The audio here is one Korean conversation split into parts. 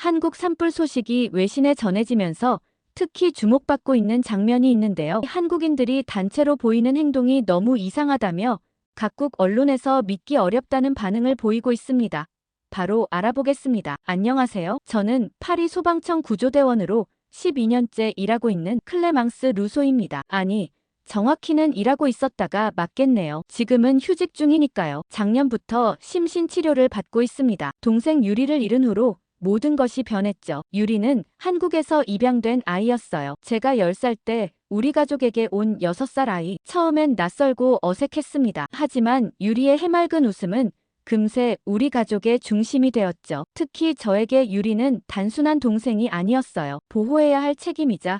한국 산불 소식이 외신에 전해지면서 특히 주목받고 있는 장면이 있는데요. 한국인들이 단체로 보이는 행동이 너무 이상하다며 각국 언론에서 믿기 어렵다는 반응을 보이고 있습니다. 바로 알아보겠습니다. 안녕하세요. 저는 파리 소방청 구조대원으로 12년째 일하고 있는 클레망스 루소입니다. 아니, 정확히는 일하고 있었다가 맞겠네요. 지금은 휴직 중이니까요. 작년부터 심신치료를 받고 있습니다. 동생 유리를 잃은 후로 모든 것이 변했죠. 유리는 한국에서 입양된 아이였어요. 제가 10살 때 우리 가족에게 온 6살 아이. 처음엔 낯설고 어색했습니다. 하지만 유리의 해맑은 웃음은 금세 우리 가족의 중심이 되었죠. 특히 저에게 유리는 단순한 동생이 아니었어요. 보호해야 할 책임이자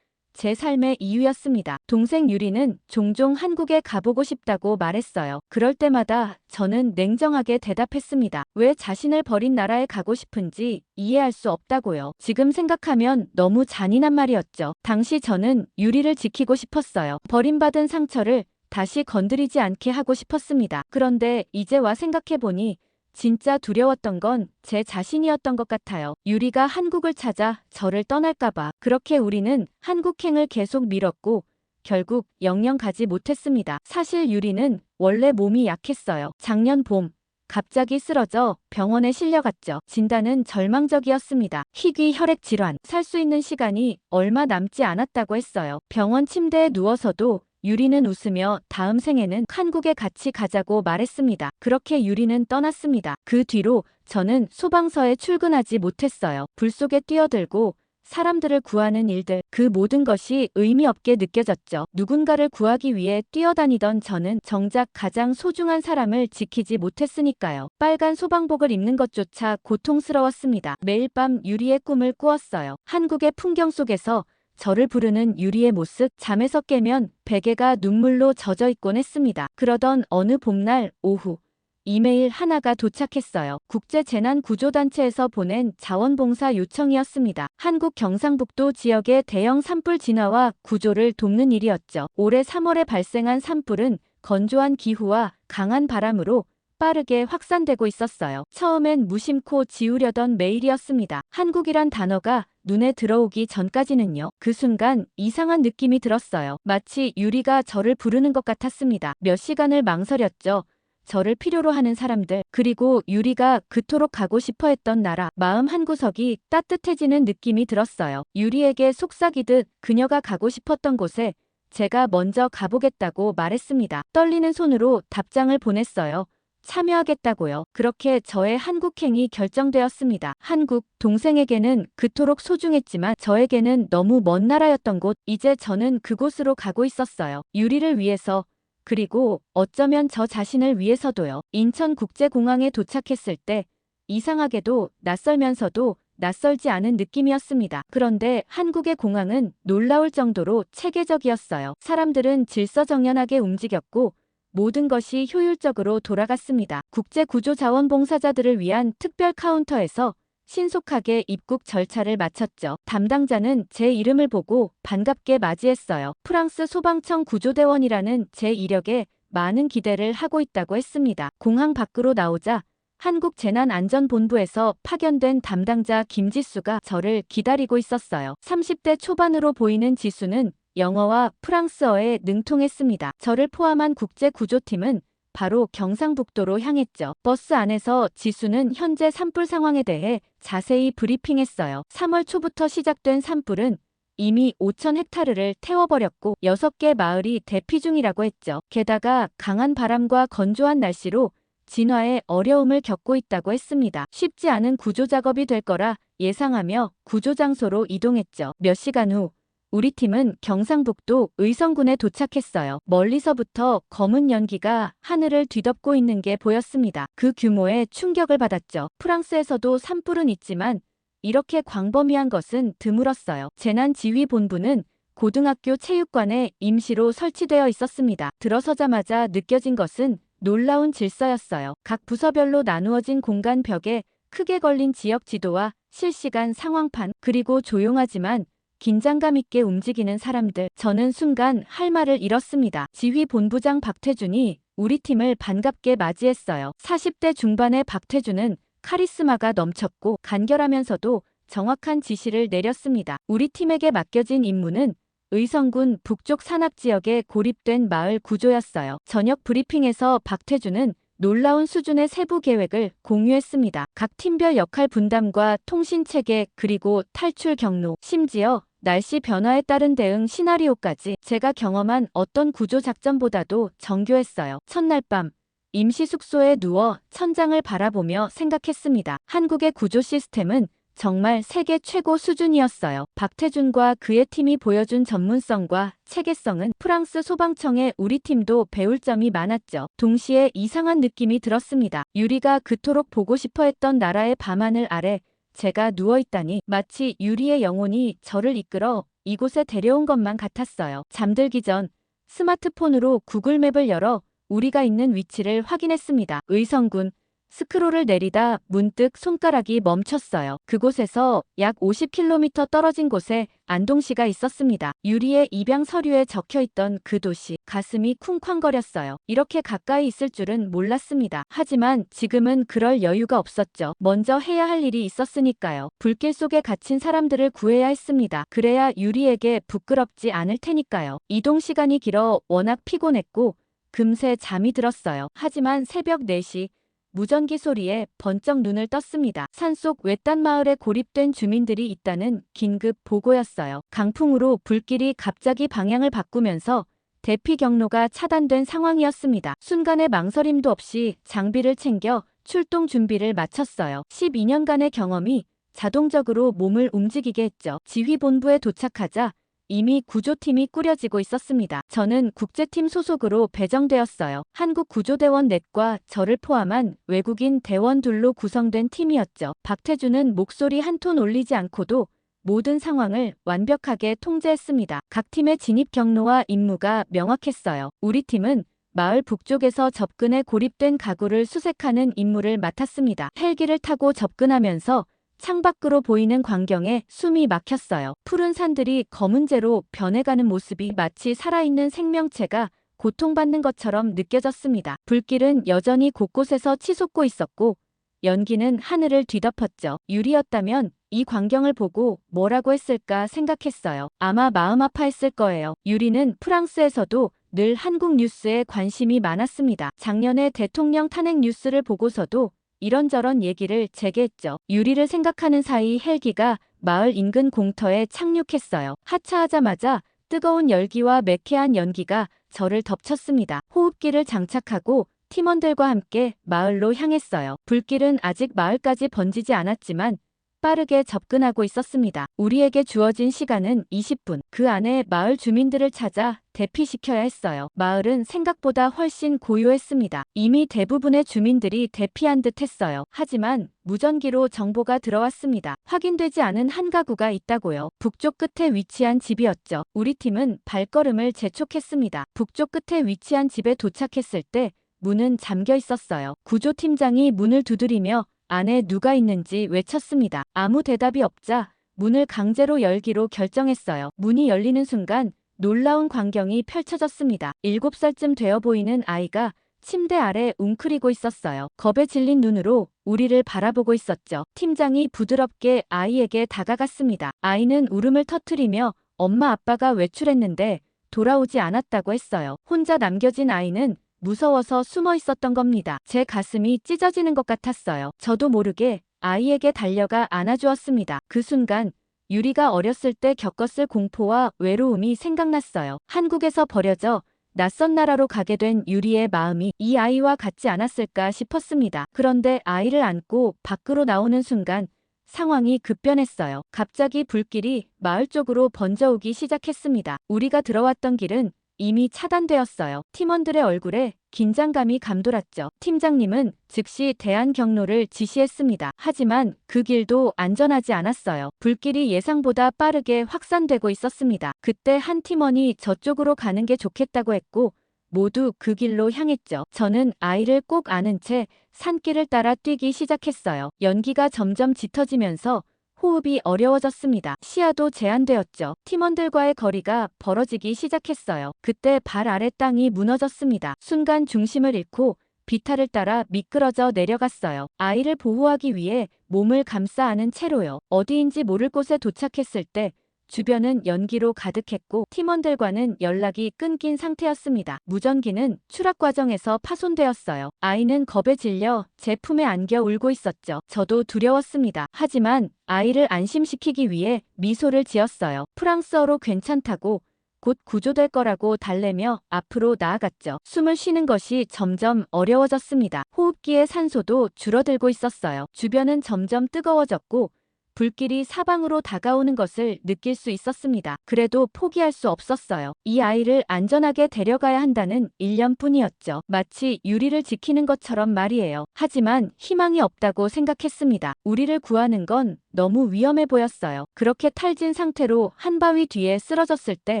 제 삶의 이유였습니다. 동생 유리는 종종 한국에 가보고 싶다고 말했어요. 그럴 때마다 저는 냉정하게 대답했습니다. 왜 자신을 버린 나라에 가고 싶은지 이해할 수 없다고요. 지금 생각하면 너무 잔인한 말이었죠. 당시 저는 유리를 지키고 싶었어요. 버림받은 상처를 다시 건드리지 않게 하고 싶었습니다. 그런데 이제 와 생각해보니 진짜 두려웠던 건 제 자신이었던 것 같아요. 유리가 한국을 찾아 저를 떠날까봐. 그렇게 우리는 한국행을 계속 미뤘고 결국 영영 가지 못했습니다. 사실 유리는 원래 몸이 약했어요. 작년 봄 갑자기 쓰러져 병원에 실려갔죠. 진단은 절망적이었습니다. 희귀 혈액 질환. 살 수 있는 시간이 얼마 남지 않았다고 했어요. 병원 침대에 누워서도 유리는 웃으며 다음 생에는 한국에 같이 가자고 말했습니다. 그렇게 유리는 떠났습니다. 그 뒤로 저는 소방서에 출근하지 못했어요. 불 속에 뛰어들고 사람들을 구하는 일들, 그 모든 것이 의미 없게 느껴졌죠. 누군가를 구하기 위해 뛰어다니던 저는 정작 가장 소중한 사람을 지키지 못했으니까요. 빨간 소방복을 입는 것조차 고통스러웠습니다. 매일 밤 유리의 꿈을 꾸었어요. 한국의 풍경 속에서 저를 부르는 유리의 모습. 잠에서 깨면 베개가 눈물로 젖어 있곤 했습니다. 그러던 어느 봄날 오후 이메일 하나가 도착했어요. 국제재난구조단체에서 보낸 자원봉사 요청이었습니다. 한국 경상북도 지역의 대형 산불 진화와 구조를 돕는 일이었죠. 올해 3월에 발생한 산불은 건조한 기후와 강한 바람으로 빠르게 확산되고 있었어요. 처음엔 무심코 지우려던 메일이었습니다. 한국이란 단어가 눈에 들어오기 전까지는요. 그 순간 이상한 느낌이 들었어요. 마치 유리가 저를 부르는 것 같았습니다. 몇 시간을 망설였죠. 저를 필요로 하는 사람들, 그리고 유리가 그토록 가고 싶어 했던 나라. 마음 한구석이 따뜻해지는 느낌이 들었어요. 유리에게 속삭이듯 그녀가 가고 싶었던 곳에 제가 먼저 가보겠다고 말했습니다. 떨리는 손으로 답장을 보냈어요. 참여하겠다고요. 그렇게 저의 한국행이 결정되었습니다. 한국, 동생에게는 그토록 소중했지만 저에게는 너무 먼 나라였던 곳. 이제 저는 그곳으로 가고 있었어요. 유리를 위해서, 그리고 어쩌면 저 자신을 위해서도요. 인천국제공항에 도착했을 때 이상하게도 낯설면서도 낯설지 않은 느낌이었습니다. 그런데 한국의 공항은 놀라울 정도로 체계적이었어요. 사람들은 질서정연하게 움직였고 모든 것이 효율적으로 돌아갔습니다. 국제구조자원봉사자들을 위한 특별 카운터에서 신속하게 입국 절차를 마쳤죠. 담당자는 제 이름을 보고 반갑게 맞이했어요. 프랑스 소방청 구조대원이라는 제 이력에 많은 기대를 하고 있다고 했습니다. 공항 밖으로 나오자 한국재난안전본부에서 파견된 담당자 김지수가 저를 기다리고 있었어요. 30대 초반으로 보이는 지수는 영어와 프랑스어에 능통했습니다. 저를 포함한 국제구조팀은 바로 경상북도로 향했죠. 버스 안에서 지수는 현재 산불 상황에 대해 자세히 브리핑했어요. 3월 초부터 시작된 산불은 이미 5,000헥타르를 태워버렸고 6개 마을이 대피 중이라고 했죠. 게다가 강한 바람과 건조한 날씨로 진화에 어려움을 겪고 있다고 했습니다. 쉽지 않은 구조 작업이 될 거라 예상하며 구조 장소로 이동했죠. 몇 시간 후 우리 팀은 경상북도 의성군에 도착했어요. 멀리서부터 검은 연기가 하늘을 뒤덮고 있는 게 보였습니다. 그 규모에 충격을 받았죠. 프랑스에서도 산불은 있지만 이렇게 광범위한 것은 드물었어요. 재난지휘본부는 고등학교 체육관에 임시로 설치되어 있었습니다. 들어서자마자 느껴진 것은 놀라운 질서였어요. 각 부서별로 나누어진 공간 벽에 크게 걸린 지역 지도와 실시간 상황판, 그리고 조용하지만 긴장감 있게 움직이는 사람들. 저는 순간 할 말을 잃었습니다. 지휘본부장 박태준이 우리 팀을 반갑게 맞이했어요. 40대 중반의 박태준은 카리스마가 넘쳤고 간결하면서도 정확한 지시를 내렸습니다. 우리 팀에게 맡겨진 임무는 의성군 북쪽 산악지역에 고립된 마을 구조였어요. 저녁 브리핑에서 박태준은 놀라운 수준의 세부 계획을 공유했습니다. 각 팀별 역할 분담과 통신 체계 그리고 탈출 경로, 심지어 날씨 변화에 따른 대응 시나리오까지 제가 경험한 어떤 구조 작전보다도 정교했어요. 첫날 밤 임시 숙소에 누워 천장을 바라보며 생각했습니다. 한국의 구조 시스템은 정말 세계 최고 수준이었어요. 박태준과 그의 팀이 보여준 전문성과 체계성은 프랑스 소방청의 우리 팀도 배울 점이 많았죠. 동시에 이상한 느낌이 들었습니다. 유리가 그토록 보고 싶어 했던 나라의 밤하늘 아래 제가 누워있다니 마치 유리의 영혼이 저를 이끌어 이곳에 데려온 것만 같았어요. 잠들기 전 스마트폰으로 구글맵을 열어 우리가 있는 위치를 확인했습니다. 의성군. 스크롤을 내리다 문득 손가락이 멈췄어요. 그곳에서 약 50km 떨어진 곳에 안동시가 있었습니다. 유리의 입양 서류에 적혀있던 그 도시. 가슴이 쿵쾅거렸어요. 이렇게 가까이 있을 줄은 몰랐습니다. 하지만 지금은 그럴 여유가 없었죠. 먼저 해야 할 일이 있었으니까요. 불길 속에 갇힌 사람들을 구해야 했습니다. 그래야 유리에게 부끄럽지 않을 테니까요. 이동 시간이 길어 워낙 피곤했고 금세 잠이 들었어요. 하지만 새벽 4시 무전기 소리에 번쩍 눈을 떴습니다. 산속 외딴 마을에 고립된 주민들이 있다는 긴급 보고였어요. 강풍으로 불길이 갑자기 방향을 바꾸면서 대피 경로가 차단된 상황이었습니다. 순간의 망설임도 없이 장비를 챙겨 출동 준비를 마쳤어요. 12년간의 경험이 자동적으로 몸을 움직이게 했죠. 지휘본부에 도착하자 이미 구조팀이 꾸려지고 있었습니다. 저는 국제팀 소속으로 배정되었어요. 한국 구조대원 넷과 저를 포함한 외국인 대원 둘로 구성된 팀이었죠. 박태준은 목소리 한 톤 올리지 않고도 모든 상황을 완벽하게 통제했습니다. 각 팀의 진입 경로와 임무가 명확했어요. 우리 팀은 마을 북쪽에서 접근해 고립된 가구를 수색하는 임무를 맡았습니다. 헬기를 타고 접근하면서 창밖으로 보이는 광경에 숨이 막혔어요. 푸른 산들이 검은재로 변해가는 모습이 마치 살아있는 생명체가 고통받는 것처럼 느껴졌습니다. 불길은 여전히 곳곳에서 치솟고 있었고 연기는 하늘을 뒤덮었죠. 유리였다면 이 광경을 보고 뭐라고 했을까 생각했어요. 아마 마음 아파했을 거예요. 유리는 프랑스에서도 늘 한국 뉴스에 관심이 많았습니다. 작년에 대통령 탄핵 뉴스를 보고서도 이런저런 얘기를 재개했죠. 유리를 생각하는 사이 헬기가 마을 인근 공터에 착륙했어요. 하차하자마자 뜨거운 열기와 매캐한 연기가 저를 덮쳤습니다. 호흡기를 장착하고 팀원들과 함께 마을로 향했어요. 불길은 아직 마을까지 번지지 않았지만 빠르게 접근하고 있었습니다. 우리에게 주어진 시간은 20분. 그 안에 마을 주민들을 찾아 대피시켜야 했어요. 마을은 생각보다 훨씬 고요했습니다. 이미 대부분의 주민들이 대피한 듯 했어요. 하지만 무전기로 정보가 들어왔습니다. 확인되지 않은 한 가구가 있다고요. 북쪽 끝에 위치한 집이었죠. 우리 팀은 발걸음을 재촉했습니다. 북쪽 끝에 위치한 집에 도착했을 때 문은 잠겨 있었어요. 구조팀장이 문을 두드리며 안에 누가 있는지 외쳤습니다. 아무 대답이 없자 문을 강제로 열기로 결정했어요. 문이 열리는 순간 놀라운 광경이 펼쳐졌습니다. 7살쯤 되어 보이는 아이가 침대 아래 웅크리고 있었어요. 겁에 질린 눈으로 우리를 바라보고 있었죠. 팀장이 부드럽게 아이에게 다가갔습니다. 아이는 울음을 터뜨리며 엄마 아빠가 외출했는데 돌아오지 않았다고 했어요. 혼자 남겨진 아이는 무서워서 숨어 있었던 겁니다. 제 가슴이 찢어지는 것 같았어요. 저도 모르게 아이에게 달려가 안아주었습니다. 그 순간 유리가 어렸을 때 겪었을 공포와 외로움이 생각났어요. 한국에서 버려져 낯선 나라로 가게 된 유리의 마음이 이 아이와 같지 않았을까 싶었습니다. 그런데 아이를 안고 밖으로 나오는 순간 상황이 급변했어요. 갑자기 불길이 마을 쪽으로 번져오기 시작했습니다. 우리가 들어왔던 길은 이미 차단되었어요. 팀원들의 얼굴에 긴장감이 감돌았죠. 팀장님은 즉시 대안 경로를 지시했습니다. 하지만 그 길도 안전하지 않았어요. 불길이 예상보다 빠르게 확산되고 있었습니다. 그때 한 팀원이 저쪽으로 가는 게 좋겠다고 했고 모두 그 길로 향했죠. 저는 아이를 꼭 안은 채 산길을 따라 뛰기 시작했어요. 연기가 점점 짙어지면서 호흡이 어려워졌습니다. 시야도 제한되었죠. 팀원들과의 거리가 벌어지기 시작했어요. 그때 발 아래 땅이 무너졌습니다. 순간 중심을 잃고 비탈을 따라 미끄러져 내려갔어요. 아이를 보호하기 위해 몸을 감싸 안은 채로요. 어디인지 모를 곳에 도착했을 때 주변은 연기로 가득했고 팀원들과는 연락이 끊긴 상태였습니다. 무전기는 추락 과정에서 파손되었어요. 아이는 겁에 질려 제 품에 안겨 울고 있었죠. 저도 두려웠습니다. 하지만 아이를 안심시키기 위해 미소를 지었어요. 프랑스어로 괜찮다고 곧 구조될 거라고 달래며 앞으로 나아갔죠. 숨을 쉬는 것이 점점 어려워졌습니다. 호흡기의 산소도 줄어들고 있었어요. 주변은 점점 뜨거워졌고 불길이 사방으로 다가오는 것을 느낄 수 있었습니다. 그래도 포기할 수 없었어요. 이 아이를 안전하게 데려가야 한다는 일념뿐이었죠. 마치 유리를 지키는 것처럼 말이에요. 하지만 희망이 없다고 생각했습니다. 우리를 구하는 건 너무 위험해 보였어요. 그렇게 탈진 상태로 한 바위 뒤에 쓰러졌을 때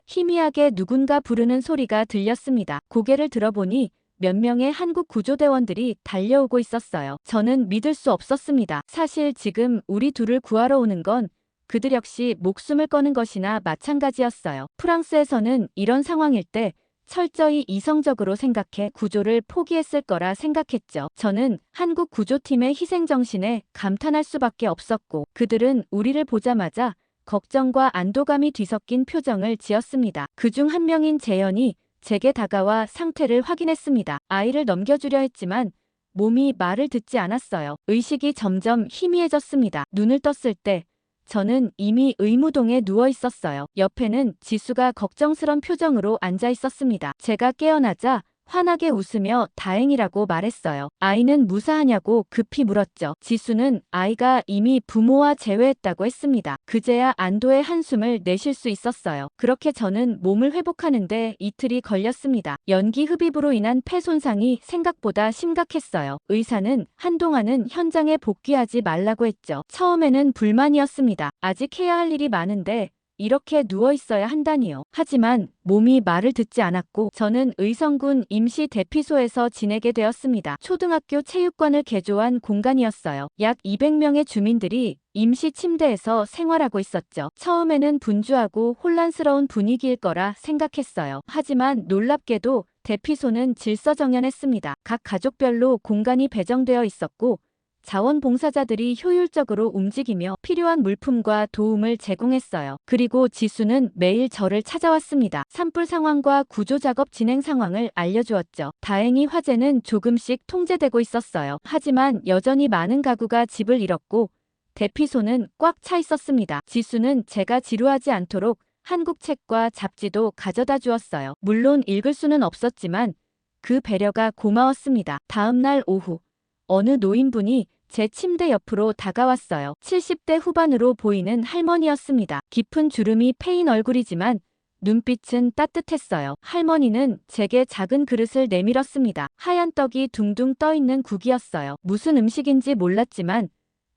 희미하게 누군가 부르는 소리가 들렸습니다. 고개를 들어보니 몇 명의 한국 구조대원들이 달려오고 있었어요. 저는 믿을 수 없었습니다. 사실 지금 우리 둘을 구하러 오는 건 그들 역시 목숨을 거는 것이나 마찬가지였어요. 프랑스에서는 이런 상황일 때 철저히 이성적으로 생각해 구조를 포기했을 거라 생각했죠. 저는 한국 구조팀의 희생정신에 감탄할 수밖에 없었고 그들은 우리를 보자마자 걱정과 안도감이 뒤섞인 표정을 지었습니다. 그중 한 명인 재현이 제게 다가와 상태를 확인했습니다. 아이를 넘겨주려 했지만 몸이 말을 듣지 않았어요. 의식이 점점 희미해졌습니다. 눈을 떴을 때 저는 이미 의무동에 누워 있었어요. 옆에는 지수가 걱정스런 표정으로 앉아 있었습니다. 제가 깨어나자 환하게 웃으며 다행이라고 말했어요. 아이는 무사하냐고 급히 물었죠. 지수는 아이가 이미 부모와 재회했다고 했습니다. 그제야 안도의 한숨을 내쉴 수 있었어요. 그렇게 저는 몸을 회복하는데 이틀이 걸렸습니다. 연기 흡입으로 인한 폐 손상이 생각보다 심각했어요. 의사는 한동안은 현장에 복귀하지 말라고 했죠. 처음에는 불만이었습니다. 아직 해야 할 일이 많은데 이렇게 누워 있어야 한다니요. 하지만 몸이 말을 듣지 않았고 저는 의성군 임시 대피소에서 지내게 되었습니다. 초등학교 체육관을 개조한 공간이었어요. 약 200명의 주민들이 임시 침대에서 생활하고 있었죠. 처음에는 분주하고 혼란스러운 분위기일 거라 생각했어요. 하지만 놀랍게도 대피소는 질서정연했습니다. 각 가족별로 공간이 배정되어 있었고 자원봉사자들이 효율적으로 움직이며 필요한 물품과 도움을 제공했어요. 그리고 지수는 매일 저를 찾아왔습니다. 산불 상황과 구조작업 진행 상황을 알려주었죠. 다행히 화재는 조금씩 통제되고 있었어요. 하지만 여전히 많은 가구가 집을 잃었고 대피소는 꽉 차 있었습니다. 지수는 제가 지루하지 않도록 한국 책과 잡지도 가져다 주었어요. 물론 읽을 수는 없었지만 그 배려가 고마웠습니다. 다음 날 오후 어느 노인분이 제 침대 옆으로 다가왔어요. 70대 후반으로 보이는 할머니였습니다. 깊은 주름이 패인 얼굴이지만 눈빛은 따뜻했어요. 할머니는 제게 작은 그릇을 내밀었습니다. 하얀 떡이 둥둥 떠있는 국이었어요. 무슨 음식인지 몰랐지만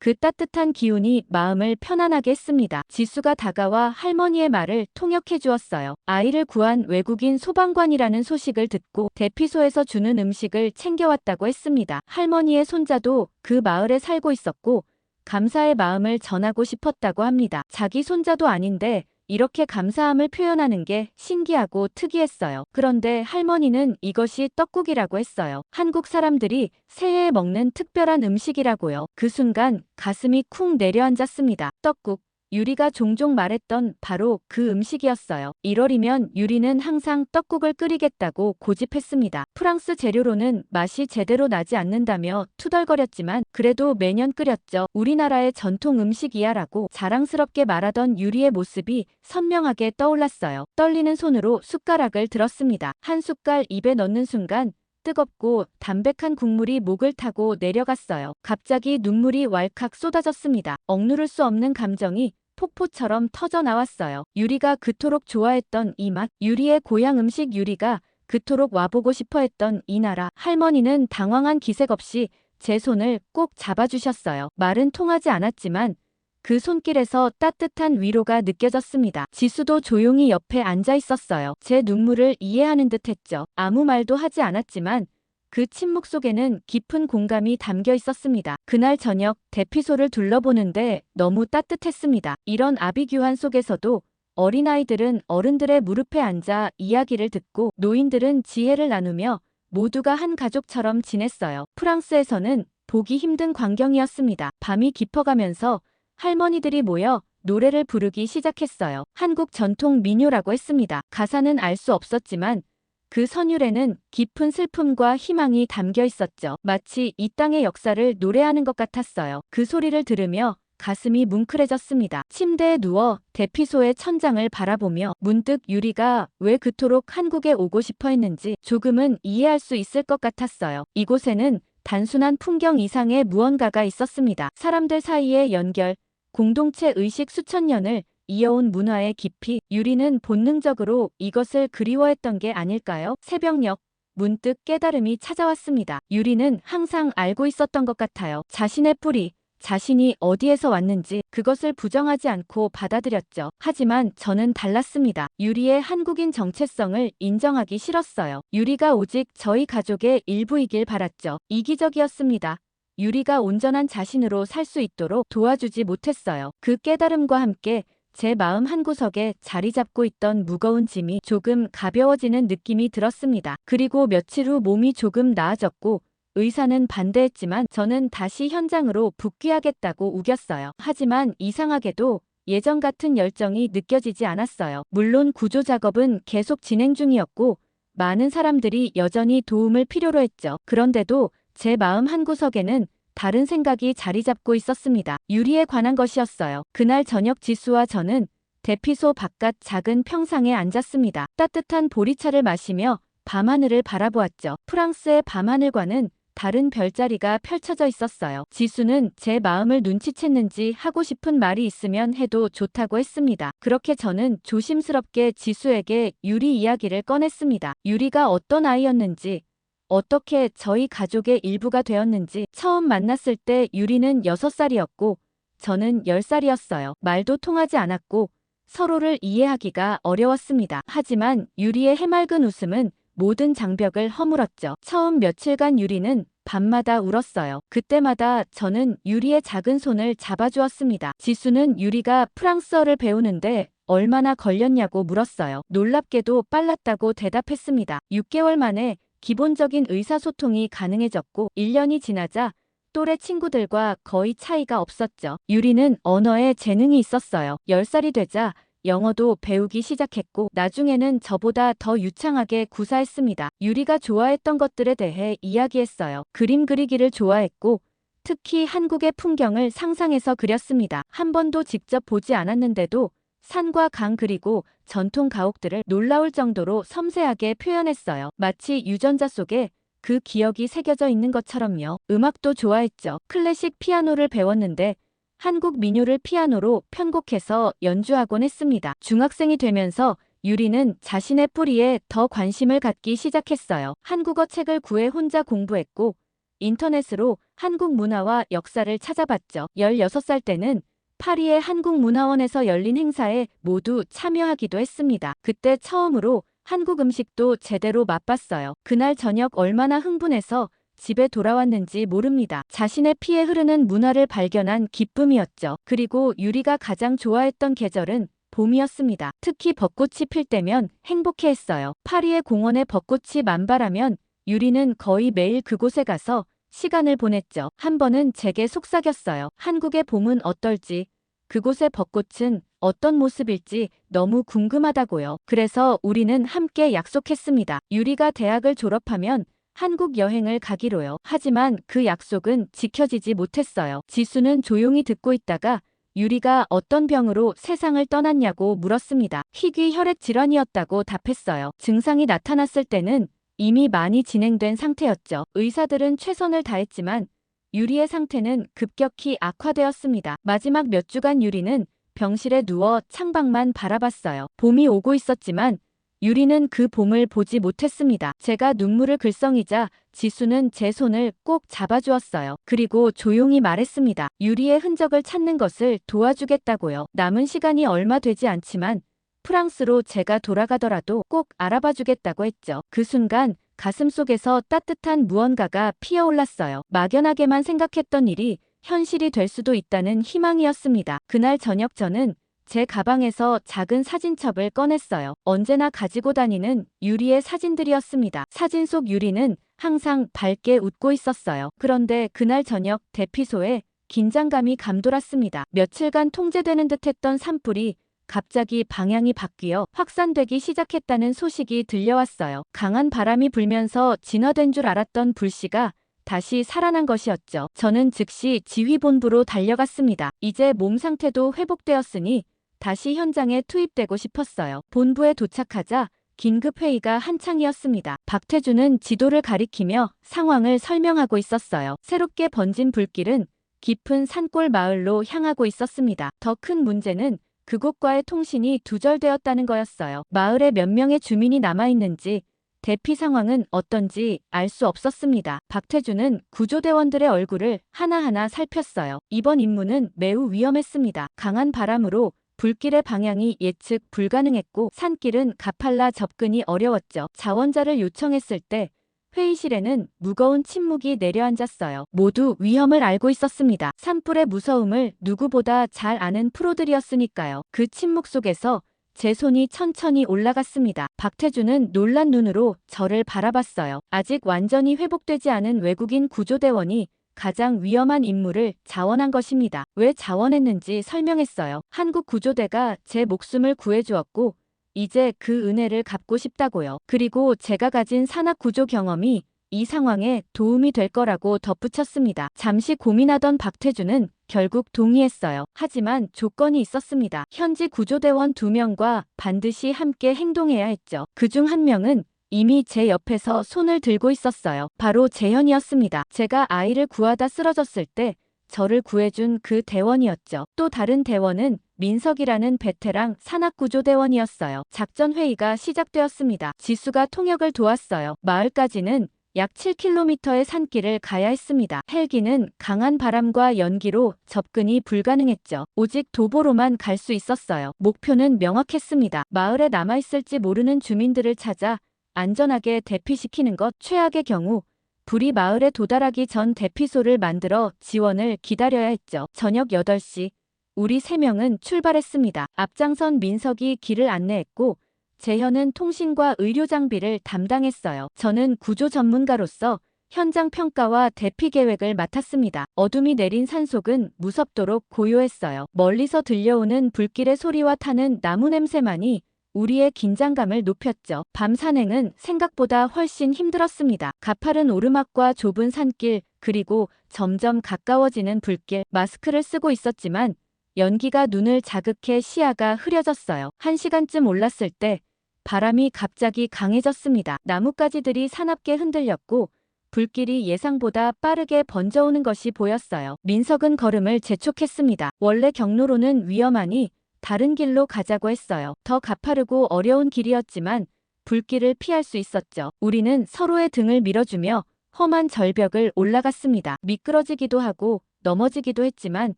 그 따뜻한 기운이 마음을 편안하게 했습니다. 지수가 다가와 할머니의 말을 통역해 주었어요. 아이를 구한 외국인 소방관이라는 소식을 듣고 대피소에서 주는 음식을 챙겨왔다고 했습니다. 할머니의 손자도 그 마을에 살고 있었고 감사의 마음을 전하고 싶었다고 합니다. 자기 손자도 아닌데 이렇게 감사함을 표현하는 게 신기하고 특이했어요. 그런데 할머니는 이것이 떡국이라고 했어요. 한국 사람들이 새해에 먹는 특별한 음식이라고요. 그 순간 가슴이 쿵 내려앉았습니다. 떡국. 유리가 종종 말했던 바로 그 음식이었어요. 1월이면 유리는 항상 떡국을 끓이겠다고 고집했습니다. 프랑스 재료로는 맛이 제대로 나지 않는다며 투덜거렸지만 그래도 매년 끓였죠. 우리나라의 전통 음식이야 라고 자랑스럽게 말하던 유리의 모습이 선명하게 떠올랐어요. 떨리는 손으로 숟가락을 들었습니다. 한 숟갈 입에 넣는 순간 뜨겁고 담백한 국물이 목을 타고 내려갔어요. 갑자기 눈물이 왈칵 쏟아졌습니다. 억누를 수 없는 감정이 폭포처럼 터져 나왔어요. 유리가 그토록 좋아했던 이 맛, 유리의 고향 음식, 유리가 그토록 와보고 싶어 했던 이 나라. 할머니는 당황한 기색 없이 제 손을 꼭 잡아주셨어요. 말은 통하지 않았지만 그 손길에서 따뜻한 위로가 느껴졌습니다. 지수도 조용히 옆에 앉아 있었어요. 제 눈물을 이해하는 듯 했죠. 아무 말도 하지 않았지만 그 침묵 속에는 깊은 공감이 담겨 있었습니다. 그날 저녁 대피소를 둘러보는데 너무 따뜻했습니다. 이런 아비규환 속에서도 어린아이들은 어른들의 무릎에 앉아 이야기를 듣고 노인들은 지혜를 나누며 모두가 한 가족처럼 지냈어요. 프랑스에서는 보기 힘든 광경이었습니다. 밤이 깊어가면서 할머니들이 모여 노래를 부르기 시작했어요. 한국 전통 민요라고 했습니다. 가사는 알 수 없었지만 그 선율에는 깊은 슬픔과 희망이 담겨 있었죠. 마치 이 땅의 역사를 노래하는 것 같았어요. 그 소리를 들으며 가슴이 뭉클해졌습니다. 침대에 누워 대피소의 천장을 바라보며 문득 유리가 왜 그토록 한국에 오고 싶어 했는지 조금은 이해할 수 있을 것 같았어요. 이곳에는 단순한 풍경 이상의 무언가가 있었습니다. 사람들 사이의 연결, 공동체 의식 수천 년을 이어온 문화의 깊이, 유리는 본능적으로 이것을 그리워했던 게 아닐까요? 새벽녘, 문득 깨달음이 찾아왔습니다. 유리는 항상 알고 있었던 것 같아요. 자신의 뿌리, 자신이 어디에서 왔는지 그것을 부정하지 않고 받아들였죠. 하지만 저는 달랐습니다. 유리의 한국인 정체성을 인정하기 싫었어요. 유리가 오직 저희 가족의 일부이길 바랐죠. 이기적이었습니다. 유리가 온전한 자신으로 살 수 있도록 도와주지 못했어요. 그 깨달음과 함께 제 마음 한구석에 자리 잡고 있던 무거운 짐이 조금 가벼워지는 느낌이 들었습니다. 그리고 며칠 후 몸이 조금 나아졌고 의사는 반대했지만 저는 다시 현장으로 복귀하겠다고 우겼어요. 하지만 이상하게도 예전 같은 열정이 느껴지지 않았어요. 물론 구조 작업은 계속 진행 중이었고 많은 사람들이 여전히 도움을 필요로 했죠. 그런데도 제 마음 한구석에는 다른 생각이 자리 잡고 있었습니다. 유리에 관한 것이었어요. 그날 저녁 지수와 저는 대피소 바깥 작은 평상에 앉았습니다. 따뜻한 보리차를 마시며 밤하늘을 바라보았죠. 프랑스의 밤하늘과는 다른 별자리가 펼쳐져 있었어요. 지수는 제 마음을 눈치챘는지 하고 싶은 말이 있으면 해도 좋다고 했습니다. 그렇게 저는 조심스럽게 지수에게 유리 이야기를 꺼냈습니다. 유리가 어떤 아이였는지, 어떻게 저희 가족의 일부가 되었는지. 처음 만났을 때 유리는 6살이었고 저는 10살이었어요. 말도 통하지 않았고 서로를 이해하기가 어려웠습니다. 하지만 유리의 해맑은 웃음은 모든 장벽을 허물었죠. 처음 며칠간 유리는 밤마다 울었어요. 그때마다 저는 유리의 작은 손을 잡아주었습니다. 지수는 유리가 프랑스어를 배우는데 얼마나 걸렸냐고 물었어요. 놀랍게도 빨랐다고 대답했습니다. 6개월 만에 기본적인 의사소통이 가능해졌고 1년이 지나자 또래 친구들과 거의 차이가 없었죠. 유리는 언어에 재능이 있었어요. 10살이 되자 영어도 배우기 시작했고 나중에는 저보다 더 유창하게 구사했습니다. 유리가 좋아했던 것들에 대해 이야기했어요. 그림 그리기를 좋아했고 특히 한국의 풍경을 상상해서 그렸습니다. 한 번도 직접 보지 않았는데도 산과 강 그리고 전통 가옥들을 놀라울 정도로 섬세하게 표현했어요. 마치 유전자 속에 그 기억이 새겨져 있는 것처럼요. 음악도 좋아했죠. 클래식 피아노를 배웠는데 한국 민요를 피아노로 편곡해서 연주하곤 했습니다. 중학생이 되면서 유리는 자신의 뿌리에 더 관심을 갖기 시작했어요. 한국어 책을 구해 혼자 공부했고 인터넷으로 한국 문화와 역사를 찾아봤죠. 16살 때는 파리의 한국문화원에서 열린 행사에 모두 참여하기도 했습니다. 그때 처음으로 한국 음식도 제대로 맛봤어요. 그날 저녁 얼마나 흥분해서 집에 돌아왔는지 모릅니다. 자신의 피에 흐르는 문화를 발견한 기쁨이었죠. 그리고 유리가 가장 좋아했던 계절은 봄이었습니다. 특히 벚꽃이 필 때면 행복해했어요. 파리의 공원에 벚꽃이 만발하면 유리는 거의 매일 그곳에 가서 시간을 보냈죠. 한 번은 제게 속삭였어요. 한국의 봄은 어떨지, 그곳의 벚꽃은 어떤 모습일지 너무 궁금하다고요. 그래서 우리는 함께 약속했습니다. 유리가 대학을 졸업하면 한국 여행을 가기로요. 하지만 그 약속은 지켜지지 못했어요. 지수는 조용히 듣고 있다가 유리가 어떤 병으로 세상을 떠났냐고 물었습니다. 희귀 혈액 질환이었다고 답했어요. 증상이 나타났을 때는 이미 많이 진행된 상태였죠. 의사들은 최선을 다했지만 유리의 상태는 급격히 악화되었습니다. 마지막 몇 주간 유리는 병실에 누워 창밖만 바라봤어요. 봄이 오고 있었지만 유리는 그 봄을 보지 못했습니다. 제가 눈물을 글썽이자 지수는 제 손을 꼭 잡아주었어요. 그리고 조용히 말했습니다. 유리의 흔적을 찾는 것을 도와주겠다고요. 남은 시간이 얼마 되지 않지만 프랑스로 제가 돌아가더라도 꼭 알아봐주겠다고 했죠. 그 순간 가슴속에서 따뜻한 무언가가 피어올랐어요. 막연하게만 생각했던 일이 현실이 될 수도 있다는 희망이었습니다. 그날 저녁 저는 제 가방에서 작은 사진첩을 꺼냈어요. 언제나 가지고 다니는 유리의 사진들이었습니다. 사진 속 유리는 항상 밝게 웃고 있었어요. 그런데 그날 저녁 대피소에 긴장감이 감돌았습니다. 며칠간 통제되는 듯했던 산불이 갑자기 방향이 바뀌어 확산되기 시작했다는 소식이 들려왔어요. 강한 바람이 불면서 진화된 줄 알았던 불씨가 다시 살아난 것이었죠. 저는 즉시 지휘본부로 달려갔습니다. 이제 몸 상태도 회복되었으니 다시 현장에 투입되고 싶었어요. 본부에 도착하자 긴급회의가 한창이었습니다. 박태주는 지도를 가리키며 상황을 설명하고 있었어요. 새롭게 번진 불길은 깊은 산골 마을로 향하고 있었습니다. 더 큰 문제는 그곳과의 통신이 두절되었다는 거였어요. 마을에 몇 명의 주민이 남아있는지 대피 상황은 어떤지 알 수 없었습니다. 박태주는 구조대원들의 얼굴을 하나하나 살폈어요. 이번 임무는 매우 위험했습니다. 강한 바람으로 불길의 방향이 예측 불가능했고 산길은 가팔라 접근이 어려웠죠. 자원자를 요청했을 때 회의실에는 무거운 침묵이 내려앉았어요. 모두 위험을 알고 있었습니다. 산불의 무서움을 누구보다 잘 아는 프로들이었으니까요. 그 침묵 속에서 제 손이 천천히 올라갔습니다. 박태주는 놀란 눈으로 저를 바라봤어요. 아직 완전히 회복되지 않은 외국인 구조대원이 가장 위험한 임무를 자원한 것입니다. 왜 자원했는지 설명했어요. 한국 구조대가 제 목숨을 구해주었고 이제 그 은혜를 갚고 싶다고요. 그리고 제가 가진 산악 구조 경험이 이 상황에 도움이 될 거라고 덧붙였습니다. 잠시 고민하던 박태주는 결국 동의했어요. 하지만 조건이 있었습니다. 현지 구조대원 2명과 반드시 함께 행동해야 했죠. 그중 한 명은 이미 제 옆에서 손을 들고 있었어요. 바로 재현이었습니다. 제가 아이를 구하다 쓰러졌을 때 저를 구해준 그 대원이었죠. 또 다른 대원은 민석이라는 베테랑 산악구조대원이었어요. 작전회의가 시작되었습니다. 지수가 통역을 도왔어요. 마을까지는 약 7km의 산길을 가야 했습니다. 헬기는 강한 바람과 연기로 접근이 불가능했죠. 오직 도보로만 갈 수 있었어요. 목표는 명확했습니다. 마을에 남아있을지 모르는 주민들을 찾아 안전하게 대피시키는 것. 최악의 경우 불이 마을에 도달하기 전 대피소를 만들어 지원을 기다려야 했죠. 저녁 8시 우리 3명은 출발했습니다. 앞장선 민석이 길을 안내했고 재현은 통신과 의료 장비를 담당했어요. 저는 구조 전문가로서 현장 평가와 대피 계획을 맡았습니다. 어둠이 내린 산속은 무섭도록 고요했어요. 멀리서 들려오는 불길의 소리와 타는 나무 냄새만이 우리의 긴장감을 높였죠. 밤 산행은 생각보다 훨씬 힘들었습니다. 가파른 오르막과 좁은 산길, 그리고 점점 가까워지는 불길. 마스크를 쓰고 있었지만 연기가 눈을 자극해 시야가 흐려졌어요. 1시간쯤 올랐을 때 바람이 갑자기 강해졌습니다. 나뭇가지들이 사납게 흔들렸고 불길이 예상보다 빠르게 번져오는 것이 보였어요. 민석은 걸음을 재촉했습니다. 원래 경로로는 위험하니 다른 길로 가자고 했어요. 더 가파르고 어려운 길이었지만 불길을 피할 수 있었죠. 우리는 서로의 등을 밀어주며 험한 절벽을 올라갔습니다. 미끄러지기도 하고 넘어지기도 했지만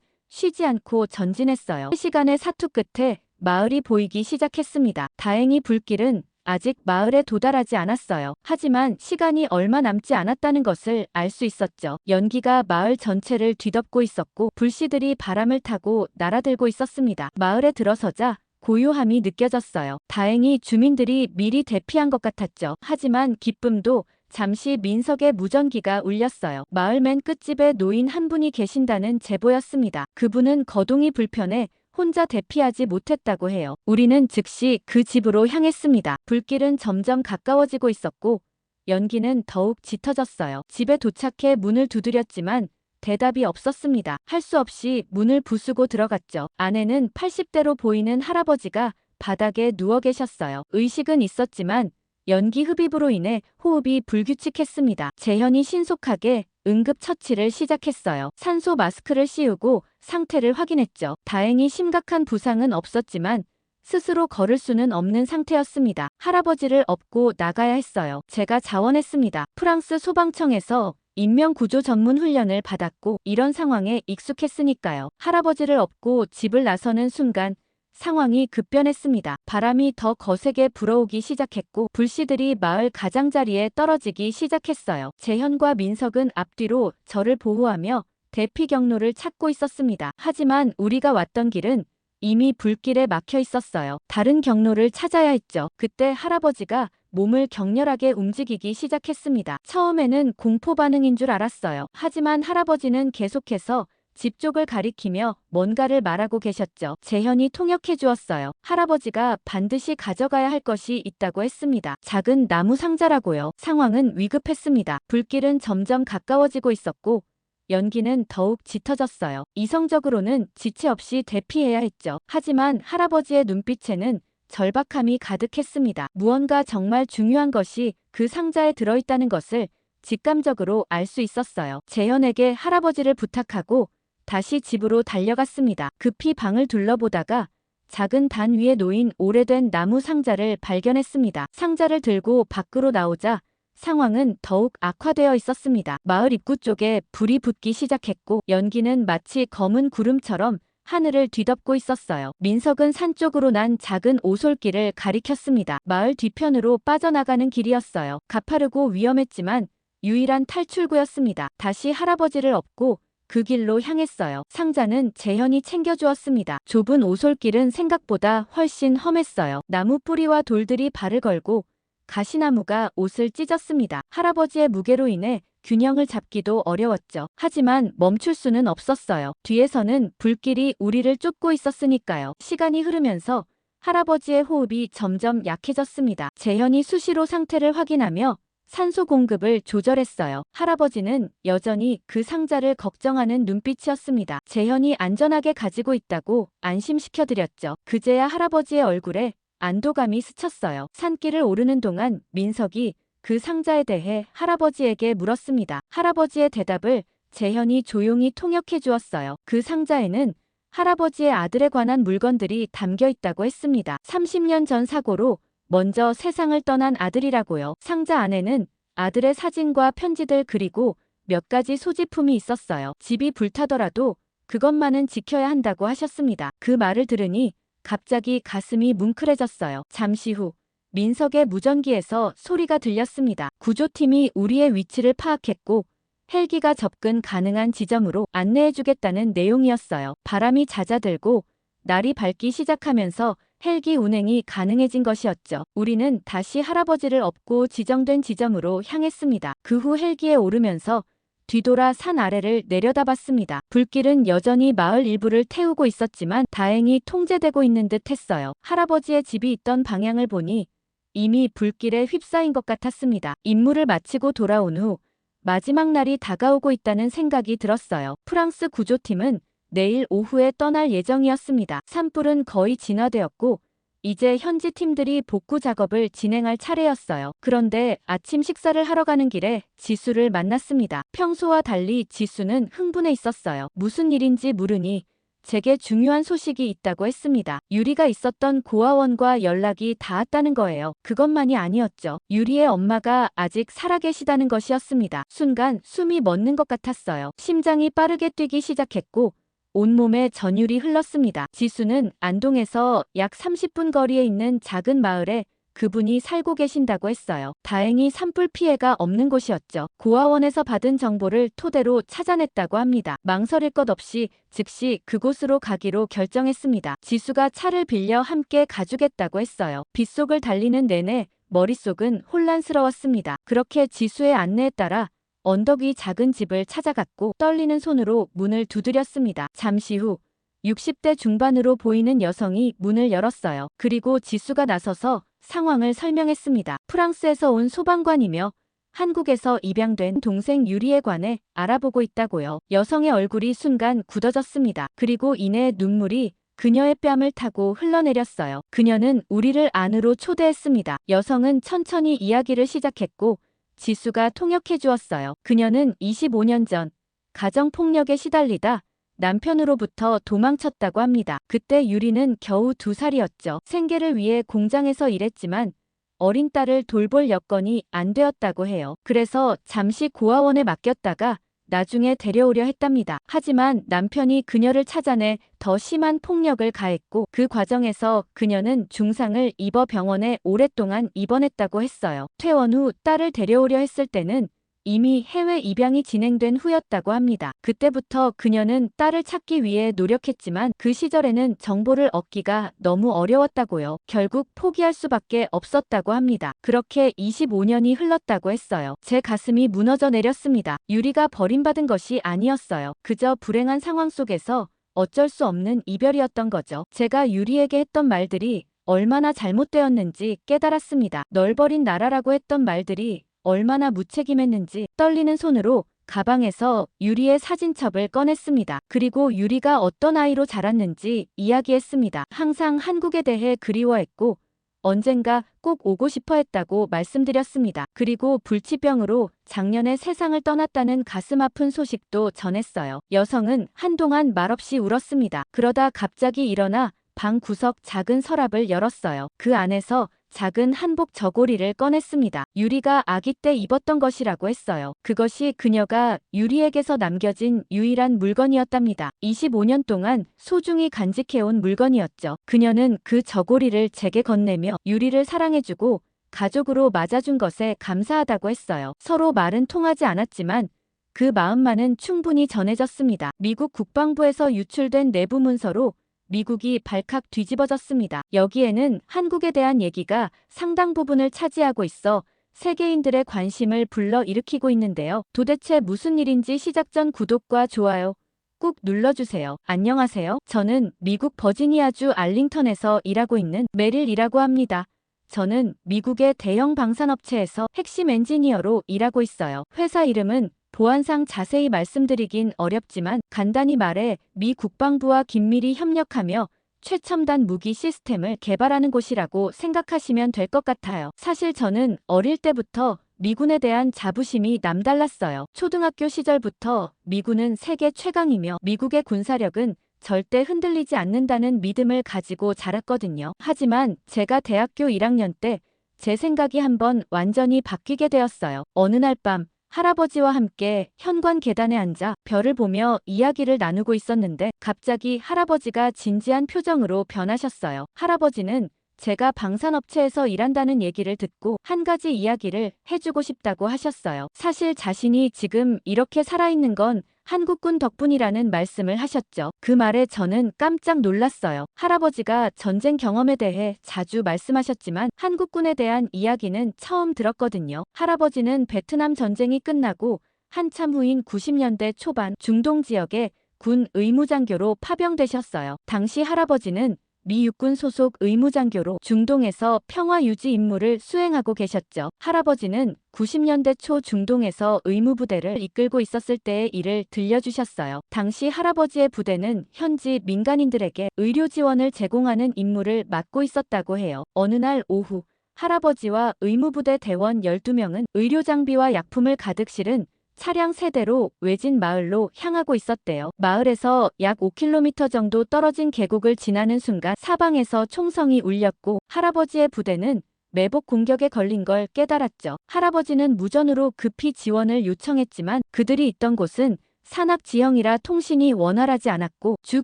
쉬지 않고 전진했어요. 3시간의 사투 끝에 마을이 보이기 시작했습니다. 다행히 불길은 아직 마을에 도달하지 않았어요. 하지만 시간이 얼마 남지 않았다는 것을 알 수 있었죠. 연기가 마을 전체를 뒤덮고 있었고 불씨들이 바람을 타고 날아들고 있었습니다. 마을에 들어서자 고요함이 느껴졌어요. 다행히 주민들이 미리 대피한 것 같았죠. 하지만 기쁨도 잠시 민석의 무전기가 울렸어요. 마을 맨 끝집에 노인 한 분이 계신다는 제보였습니다. 그분은 거동이 불편해 혼자 대피하지 못했다고 해요. 우리는 즉시 그 집으로 향했습니다. 불길은 점점 가까워지고 있었고 연기는 더욱 짙어졌어요. 집에 도착해 문을 두드렸지만 대답이 없었습니다. 할 수 없이 문을 부수고 들어갔죠. 안에는 80대로 보이는 할아버지가 바닥에 누워 계셨어요. 의식은 있었지만 연기 흡입으로 인해 호흡이 불규칙했습니다. 재현이 신속하게 응급처치를 시작했어요. 산소 마스크를 씌우고 상태를 확인했죠. 다행히 심각한 부상은 없었지만 스스로 걸을 수는 없는 상태였습니다. 할아버지를 업고 나가야 했어요. 제가 자원했습니다. 프랑스 소방청에서 인명구조 전문 훈련을 받았고 이런 상황에 익숙했으니까요. 할아버지를 업고 집을 나서는 순간 상황이 급변했습니다. 바람이 더 거세게 불어오기 시작했고 불씨들이 마을 가장자리에 떨어지기 시작했어요. 재현과 민석은 앞뒤로 저를 보호하며 대피 경로를 찾고 있었습니다. 하지만 우리가 왔던 길은 이미 불길에 막혀 있었어요. 다른 경로를 찾아야 했죠. 그때 할아버지가 몸을 격렬하게 움직이기 시작했습니다. 처음에는 공포 반응인 줄 알았어요. 하지만 할아버지는 계속해서 집 쪽을 가리키며 뭔가를 말하고 계셨죠. 재현이 통역해 주었어요. 할아버지가 반드시 가져가야 할 것이 있다고 했습니다. 작은 나무 상자라고요. 상황은 위급했습니다. 불길은 점점 가까워지고 있었고 연기는 더욱 짙어졌어요. 이성적으로는 지체 없이 대피해야 했죠. 하지만 할아버지의 눈빛에는 절박함이 가득했습니다. 무언가 정말 중요한 것이 그 상자에 들어있다는 것을 직감적으로 알 수 있었어요. 재현에게 할아버지를 부탁하고 다시 집으로 달려갔습니다. 급히 방을 둘러보다가 작은 단 위에 놓인 오래된 나무 상자를 발견했습니다. 상자를 들고 밖으로 나오자 상황은 더욱 악화되어 있었습니다. 마을 입구 쪽에 불이 붙기 시작했고 연기는 마치 검은 구름처럼 하늘을 뒤덮고 있었어요. 민석은 산 쪽으로 난 작은 오솔길을 가리켰습니다. 마을 뒤편으로 빠져나가는 길이었어요. 가파르고 위험했지만 유일한 탈출구였습니다. 다시 할아버지를 업고 그 길로 향했어요. 상자는 재현이 챙겨주었습니다. 좁은 오솔길은 생각보다 훨씬 험했어요. 나무 뿌리와 돌들이 발을 걸고 가시나무가 옷을 찢었습니다. 할아버지의 무게로 인해 균형을 잡기도 어려웠죠. 하지만 멈출 수는 없었어요. 뒤에서는 불길이 우리를 쫓고 있었으니까요. 시간이 흐르면서 할아버지의 호흡이 점점 약해졌습니다. 재현이 수시로 상태를 확인하며 산소 공급을 조절했어요. 할아버지는 여전히 그 상자를 걱정하는 눈빛이었습니다. 재현이 안전하게 가지고 있다고 안심시켜드렸죠. 그제야 할아버지의 얼굴에 안도감이 스쳤어요. 산길을 오르는 동안 민석이 그 상자에 대해 할아버지에게 물었습니다. 할아버지의 대답을 재현이 조용히 통역해 주었어요. 그 상자에는 할아버지의 아들에 관한 물건들이 담겨 있다고 했습니다. 30년 전 사고로 먼저 세상을 떠난 아들이라고요. 상자 안에는 아들의 사진과 편지들 그리고 몇 가지 소지품이 있었어요. 집이 불타더라도 그것만은 지켜야 한다고 하셨습니다. 그 말을 들으니 갑자기 가슴이 뭉클해졌어요. 잠시 후 민석의 무전기에서 소리가 들렸습니다. 구조팀이 우리의 위치를 파악했고 헬기가 접근 가능한 지점으로 안내해주겠다는 내용이었어요. 바람이 잦아들고 날이 밝기 시작하면서 헬기 운행이 가능해진 것이었죠. 우리는 다시 할아버지를 업고 지정된 지점으로 향했습니다. 그 후 헬기에 오르면서 뒤돌아 산 아래를 내려다봤습니다. 불길은 여전히 마을 일부를 태우고 있었지만 다행히 통제되고 있는 듯 했어요. 할아버지의 집이 있던 방향을 보니 이미 불길에 휩싸인 것 같았습니다. 임무를 마치고 돌아온 후 마지막 날이 다가오고 있다는 생각이 들었어요. 프랑스 구조팀은 내일 오후에 떠날 예정이었습니다. 산불은 거의 진화되었고 이제 현지 팀들이 복구 작업을 진행할 차례였어요. 그런데 아침 식사를 하러 가는 길에 지수를 만났습니다. 평소와 달리 지수는 흥분해 있었어요. 무슨 일인지 물으니 제게 중요한 소식이 있다고 했습니다. 유리가 있었던 고아원과 연락이 닿았다는 거예요. 그것만이 아니었죠. 유리의 엄마가 아직 살아계시다는 것이었습니다. 순간 숨이 멎는 것 같았어요. 심장이 빠르게 뛰기 시작했고 온몸에 전율이 흘렀습니다. 지수는 안동에서 약 30분 거리에 있는 작은 마을에 그분이 살고 계신다고 했어요. 다행히 산불 피해가 없는 곳이었죠. 고아원에서 받은 정보를 토대로 찾아냈다고 합니다. 망설일 것 없이 즉시 그곳으로 가기로 결정했습니다. 지수가 차를 빌려 함께 가주겠다고 했어요. 빗속을 달리는 내내 머릿속은 혼란스러웠습니다. 그렇게 지수의 안내에 따라 언덕 위 작은 집을 찾아갔고 떨리는 손으로 문을 두드렸습니다. 잠시 후 60대 중반으로 보이는 여성이 문을 열었어요. 그리고 지수가 나서서 상황을 설명했습니다. 프랑스에서 온 소방관이며 한국에서 입양된 동생 유리에 관해 알아보고 있다고요. 여성의 얼굴이 순간 굳어졌습니다. 그리고 이내 눈물이 그녀의 뺨을 타고 흘러내렸어요. 그녀는 우리를 안으로 초대했습니다. 여성은 천천히 이야기를 시작했고 지수가 통역해 주었어요. 그녀는 25년 전 가정폭력에 시달리다 남편으로부터 도망쳤다고 합니다. 그때 유리는 겨우 2살이었죠. 생계를 위해 공장에서 일했지만 어린 딸을 돌볼 여건이 안 되었다고 해요. 그래서 잠시 고아원에 맡겼다가 나중에 데려오려 했답니다. 하지만 남편이 그녀를 찾아내 더 심한 폭력을 가했고 그 과정에서 그녀는 중상을 입어 병원에 오랫동안 입원했다고 했어요. 퇴원 후 딸을 데려오려 했을 때는 이미 해외 입양이 진행된 후였다고 합니다. 그때부터 그녀는 딸을 찾기 위해 노력했지만 그 시절에는 정보를 얻기가 너무 어려웠다고요. 결국 포기할 수밖에 없었다고 합니다. 그렇게 25년이 흘렀다고 했어요. 제 가슴이 무너져 내렸습니다. 유리가 버림받은 것이 아니었어요. 그저 불행한 상황 속에서 어쩔 수 없는 이별이었던 거죠. 제가 유리에게 했던 말들이 얼마나 잘못되었는지 깨달았습니다. 널 버린 나라라고 했던 말들이 얼마나 무책임했는지 떨리는 손으로 가방에서 유리의 사진첩을 꺼냈습니다. 그리고 유리가 어떤 아이로 자랐는지 이야기했습니다. 항상 한국에 대해 그리워했고 언젠가 꼭 오고 싶어 했다고 말씀드렸습니다. 그리고 불치병으로 작년에 세상을 떠났다는 가슴 아픈 소식도 전했어요. 여성은 한동안 말없이 울었습니다. 그러다 갑자기 일어나 방 구석 작은 서랍을 열었어요. 그 안에서 작은 한복 저고리를 꺼냈습니다. 유리가 아기 때 입었던 것이라고 했어요. 그것이 그녀가 유리에게서 남겨진 유일한 물건이었답니다. 25년 동안 소중히 간직해온 물건이었죠. 그녀는 그 저고리를 제게 건네며 유리를 사랑해주고 가족으로 맞아준 것에 감사하다고 했어요. 서로 말은 통하지 않았지만 그 마음만은 충분히 전해졌습니다. 미국 국방부에서 유출된 내부 문서로 미국이 발칵 뒤집어졌습니다. 여기에는 한국에 대한 얘기가 상당 부분을 차지하고 있어 세계인들의 관심을 불러일으키고 있는데요. 도대체 무슨 일인지 시작 전 구독과 좋아요 꾹 눌러주세요. 안녕하세요. 저는 미국 버지니아주 알링턴에서 일하고 있는 메릴이라고 합니다. 저는 미국의 대형 방산업체에서 핵심 엔지니어로 일하고 있어요. 회사 이름은 보안상 자세히 말씀드리긴 어렵지만 간단히 말해 미 국방부와 긴밀히 협력하며 최첨단 무기 시스템을 개발하는 곳이라고 생각하시면 될 것 같아요. 사실 저는 어릴 때부터 미군에 대한 자부심이 남달랐어요. 초등학교 시절부터 미군은 세계 최강이며 미국의 군사력은 절대 흔들리지 않는다는 믿음을 가지고 자랐거든요. 하지만 제가 대학교 1학년 때 제 생각이 한번 완전히 바뀌게 되었어요. 어느 날 밤 할아버지와 함께 현관 계단에 앉아 별을 보며 이야기를 나누고 있었는데 갑자기 할아버지가 진지한 표정으로 변하셨어요. 할아버지는 제가 방산업체에서 일한다는 얘기를 듣고 한 가지 이야기를 해주고 싶다고 하셨어요. 사실 자신이 지금 이렇게 살아있는 건 한국군 덕분이라는 말씀을 하셨죠. 그 말에 저는 깜짝 놀랐어요. 할아버지가 전쟁 경험에 대해 자주 말씀하셨지만 한국군에 대한 이야기는 처음 들었거든요. 할아버지는 베트남 전쟁이 끝나고 한참 후인 90년대 초반 중동 지역에 군 의무장교로 파병되셨어요. 당시 할아버지는 미 육군 소속 의무장교로 중동에서 평화유지 임무를 수행하고 계셨죠. 할아버지는 90년대 초 중동에서 의무부대를 이끌고 있었을 때의 일을 들려주셨어요. 당시 할아버지의 부대는 현지 민간인들에게 의료 지원을 제공하는 임무를 맡고 있었다고 해요. 어느 날 오후 할아버지와 의무부대 대원 12명은 의료장비와 약품을 가득 실은 차량 3대로 외진 마을로 향하고 있었대요. 마을에서 약 5km 정도 떨어진 계곡을 지나는 순간 사방에서 총성이 울렸고 할아버지의 부대는 매복 공격에 걸린 걸 깨달았죠. 할아버지는 무전으로 급히 지원을 요청했지만 그들이 있던 곳은 산악 지형이라 통신이 원활하지 않았고 주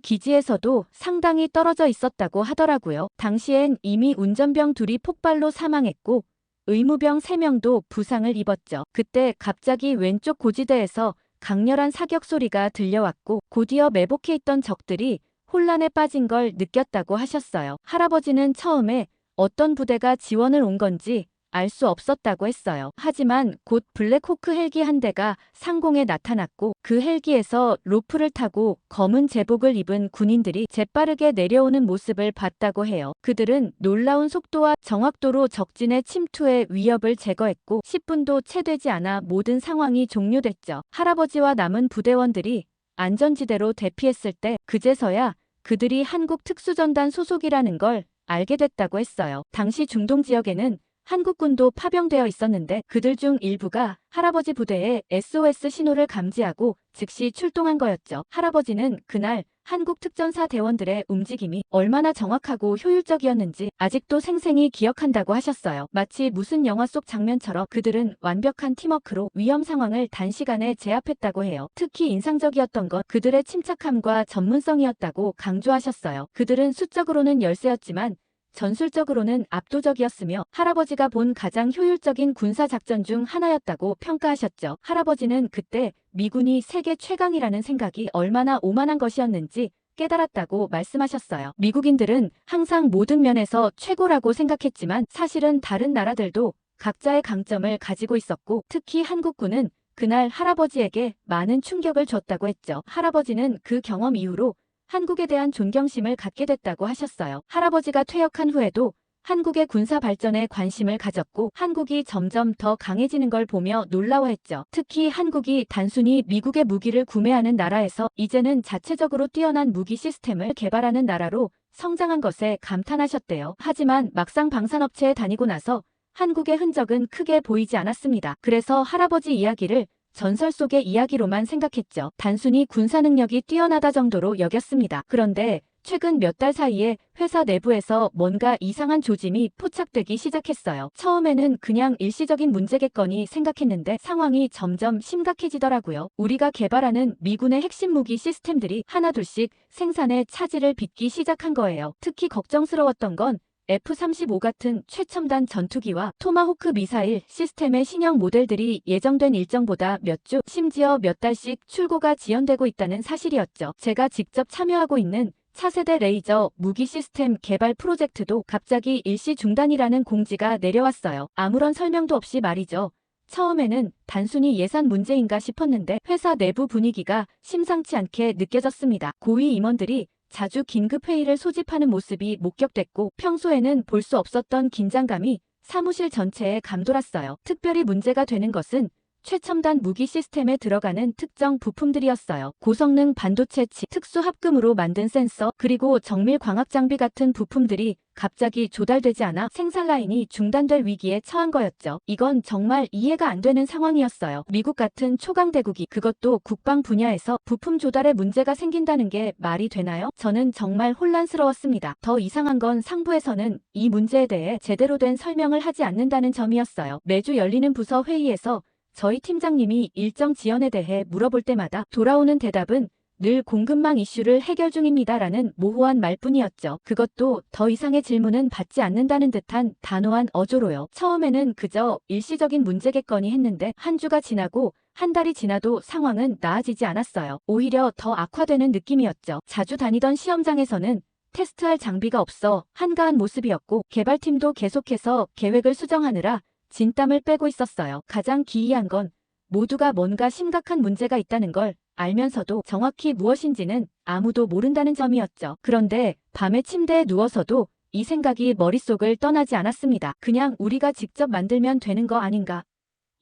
기지에서도 상당히 떨어져 있었다고 하더라고요. 당시엔 이미 운전병 2이 폭발로 사망했고 의무병 3명도 부상을 입었죠. 그때 갑자기 왼쪽 고지대에서 강렬한 사격 소리가 들려왔고 곧이어 매복해 있던 적들이 혼란에 빠진 걸 느꼈다고 하셨어요. 할아버지는 처음에 어떤 부대가 지원을 온 건지 알 수 없었다고 했어요. 하지만 곧 블랙호크 헬기 한 대가 상공에 나타났고 그 헬기에서 로프를 타고 검은 제복을 입은 군인들이 재빠르게 내려오는 모습을 봤다고 해요. 그들은 놀라운 속도와 정확도로 적진의 침투의 위협을 제거했고 10분도 채 되지 않아 모든 상황이 종료됐죠. 할아버지와 남은 부대원들이 안전지대로 대피했을 때 그제서야 그들이 한국 특수전단 소속이라는 걸 알게 됐다고 했어요. 당시 중동 지역에는 한국군도 파병되어 있었는데 그들 중 일부가 할아버지 부대의 SOS 신호를 감지하고 즉시 출동한 거였죠. 할아버지는 그날 한국 특전사 대원들의 움직임이 얼마나 정확하고 효율적이었는지 아직도 생생히 기억한다고 하셨어요. 마치 무슨 영화 속 장면처럼 그들은 완벽한 팀워크로 위험 상황을 단시간에 제압했다고 해요. 특히 인상적이었던 건 그들의 침착함과 전문성이었다고 강조하셨어요. 그들은 수적으로는 열세였지만 전술적으로는 압도적이었으며 할아버지가 본 가장 효율적인 군사작전 중 하나였다고 평가하셨죠. 할아버지는 그때 미군이 세계 최강이라는 생각이 얼마나 오만한 것이었는지 깨달았다고 말씀하셨어요. 미국인들은 항상 모든 면에서 최고라고 생각했지만 사실은 다른 나라들도 각자의 강점을 가지고 있었고 특히 한국군은 그날 할아버지에게 많은 충격을 줬다고 했죠. 할아버지는 그 경험 이후로 한국에 대한 존경심을 갖게 됐다고 하셨어요. 할아버지가 퇴역한 후에도 한국의 군사 발전에 관심을 가졌고 한국이 점점 더 강해지는 걸 보며 놀라워했죠. 특히 한국이 단순히 미국의 무기를 구매하는 나라에서 이제는 자체적으로 뛰어난 무기 시스템을 개발하는 나라로 성장한 것에 감탄하셨대요. 하지만 막상 방산업체에 다니고 나서 한국의 흔적은 크게 보이지 않았습니다. 그래서 할아버지 이야기를 전설 속의 이야기로만 생각했죠. 단순히 군사 능력이 뛰어나다 정도로 여겼습니다. 그런데 최근 몇 달 사이에 회사 내부에서 뭔가 이상한 조짐이 포착되기 시작했어요. 처음에는 그냥 일시적인 문제겠거니 생각했는데 상황이 점점 심각해지더라고요. 우리가 개발하는 미군의 핵심 무기 시스템들이 하나둘씩 생산에 차질을 빚기 시작한 거예요. 특히 걱정스러웠던 건 F-35 같은 최첨단 전투기와 토마호크 미사일 시스템의 신형 모델들이 예정된 일정보다 몇 주, 심지어 몇 달씩 출고가 지연되고 있다는 사실이었죠. 제가 직접 참여하고 있는 차세대 레이저 무기 시스템 개발 프로젝트도 갑자기 일시 중단이라는 공지가 내려왔어요. 아무런 설명도 없이 말이죠. 처음에는 단순히 예산 문제인가 싶었는데 회사 내부 분위기가 심상치 않게 느껴졌습니다. 고위 임원들이 자주 긴급회의를 소집하는 모습이 목격됐고 평소에는 볼 수 없었던 긴장감이 사무실 전체에 감돌았어요. 특별히 문제가 되는 것은 최첨단 무기 시스템에 들어가는 특정 부품들이었어요. 고성능 반도체 칩, 특수 합금으로 만든 센서, 그리고 정밀 광학 장비 같은 부품들이 갑자기 조달되지 않아 생산 라인이 중단될 위기에 처한 거였죠. 이건 정말 이해가 안 되는 상황이었어요. 미국 같은 초강대국이 그것도 국방 분야에서 부품 조달에 문제가 생긴다는 게 말이 되나요? 저는 정말 혼란스러웠습니다. 더 이상한 건 상부에서는 이 문제에 대해 제대로 된 설명을 하지 않는다는 점이었어요. 매주 열리는 부서 회의에서 저희 팀장님이 일정 지연에 대해 물어볼 때마다 돌아오는 대답은 늘 공급망 이슈를 해결 중입니다라는 모호한 말뿐이었죠. 그것도 더 이상의 질문은 받지 않는다는 듯한 단호한 어조로요. 처음에는 그저 일시적인 문제겠거니 했는데 한 주가 지나고 한 달이 지나도 상황은 나아지지 않았어요. 오히려 더 악화되는 느낌이었죠. 자주 다니던 시험장에서는 테스트할 장비가 없어 한가한 모습이었고 개발팀도 계속해서 계획을 수정하느라 진땀을 빼고 있었어요. 가장 기이한 건 모두가 뭔가 심각한 문제가 있다는 걸 알면서도 정확히 무엇인지는 아무도 모른다는 점이었죠. 그런데 밤에 침대에 누워서도 이 생각이 머릿속을 떠나지 않았습니다. 그냥 우리가 직접 만들면 되는 거 아닌가?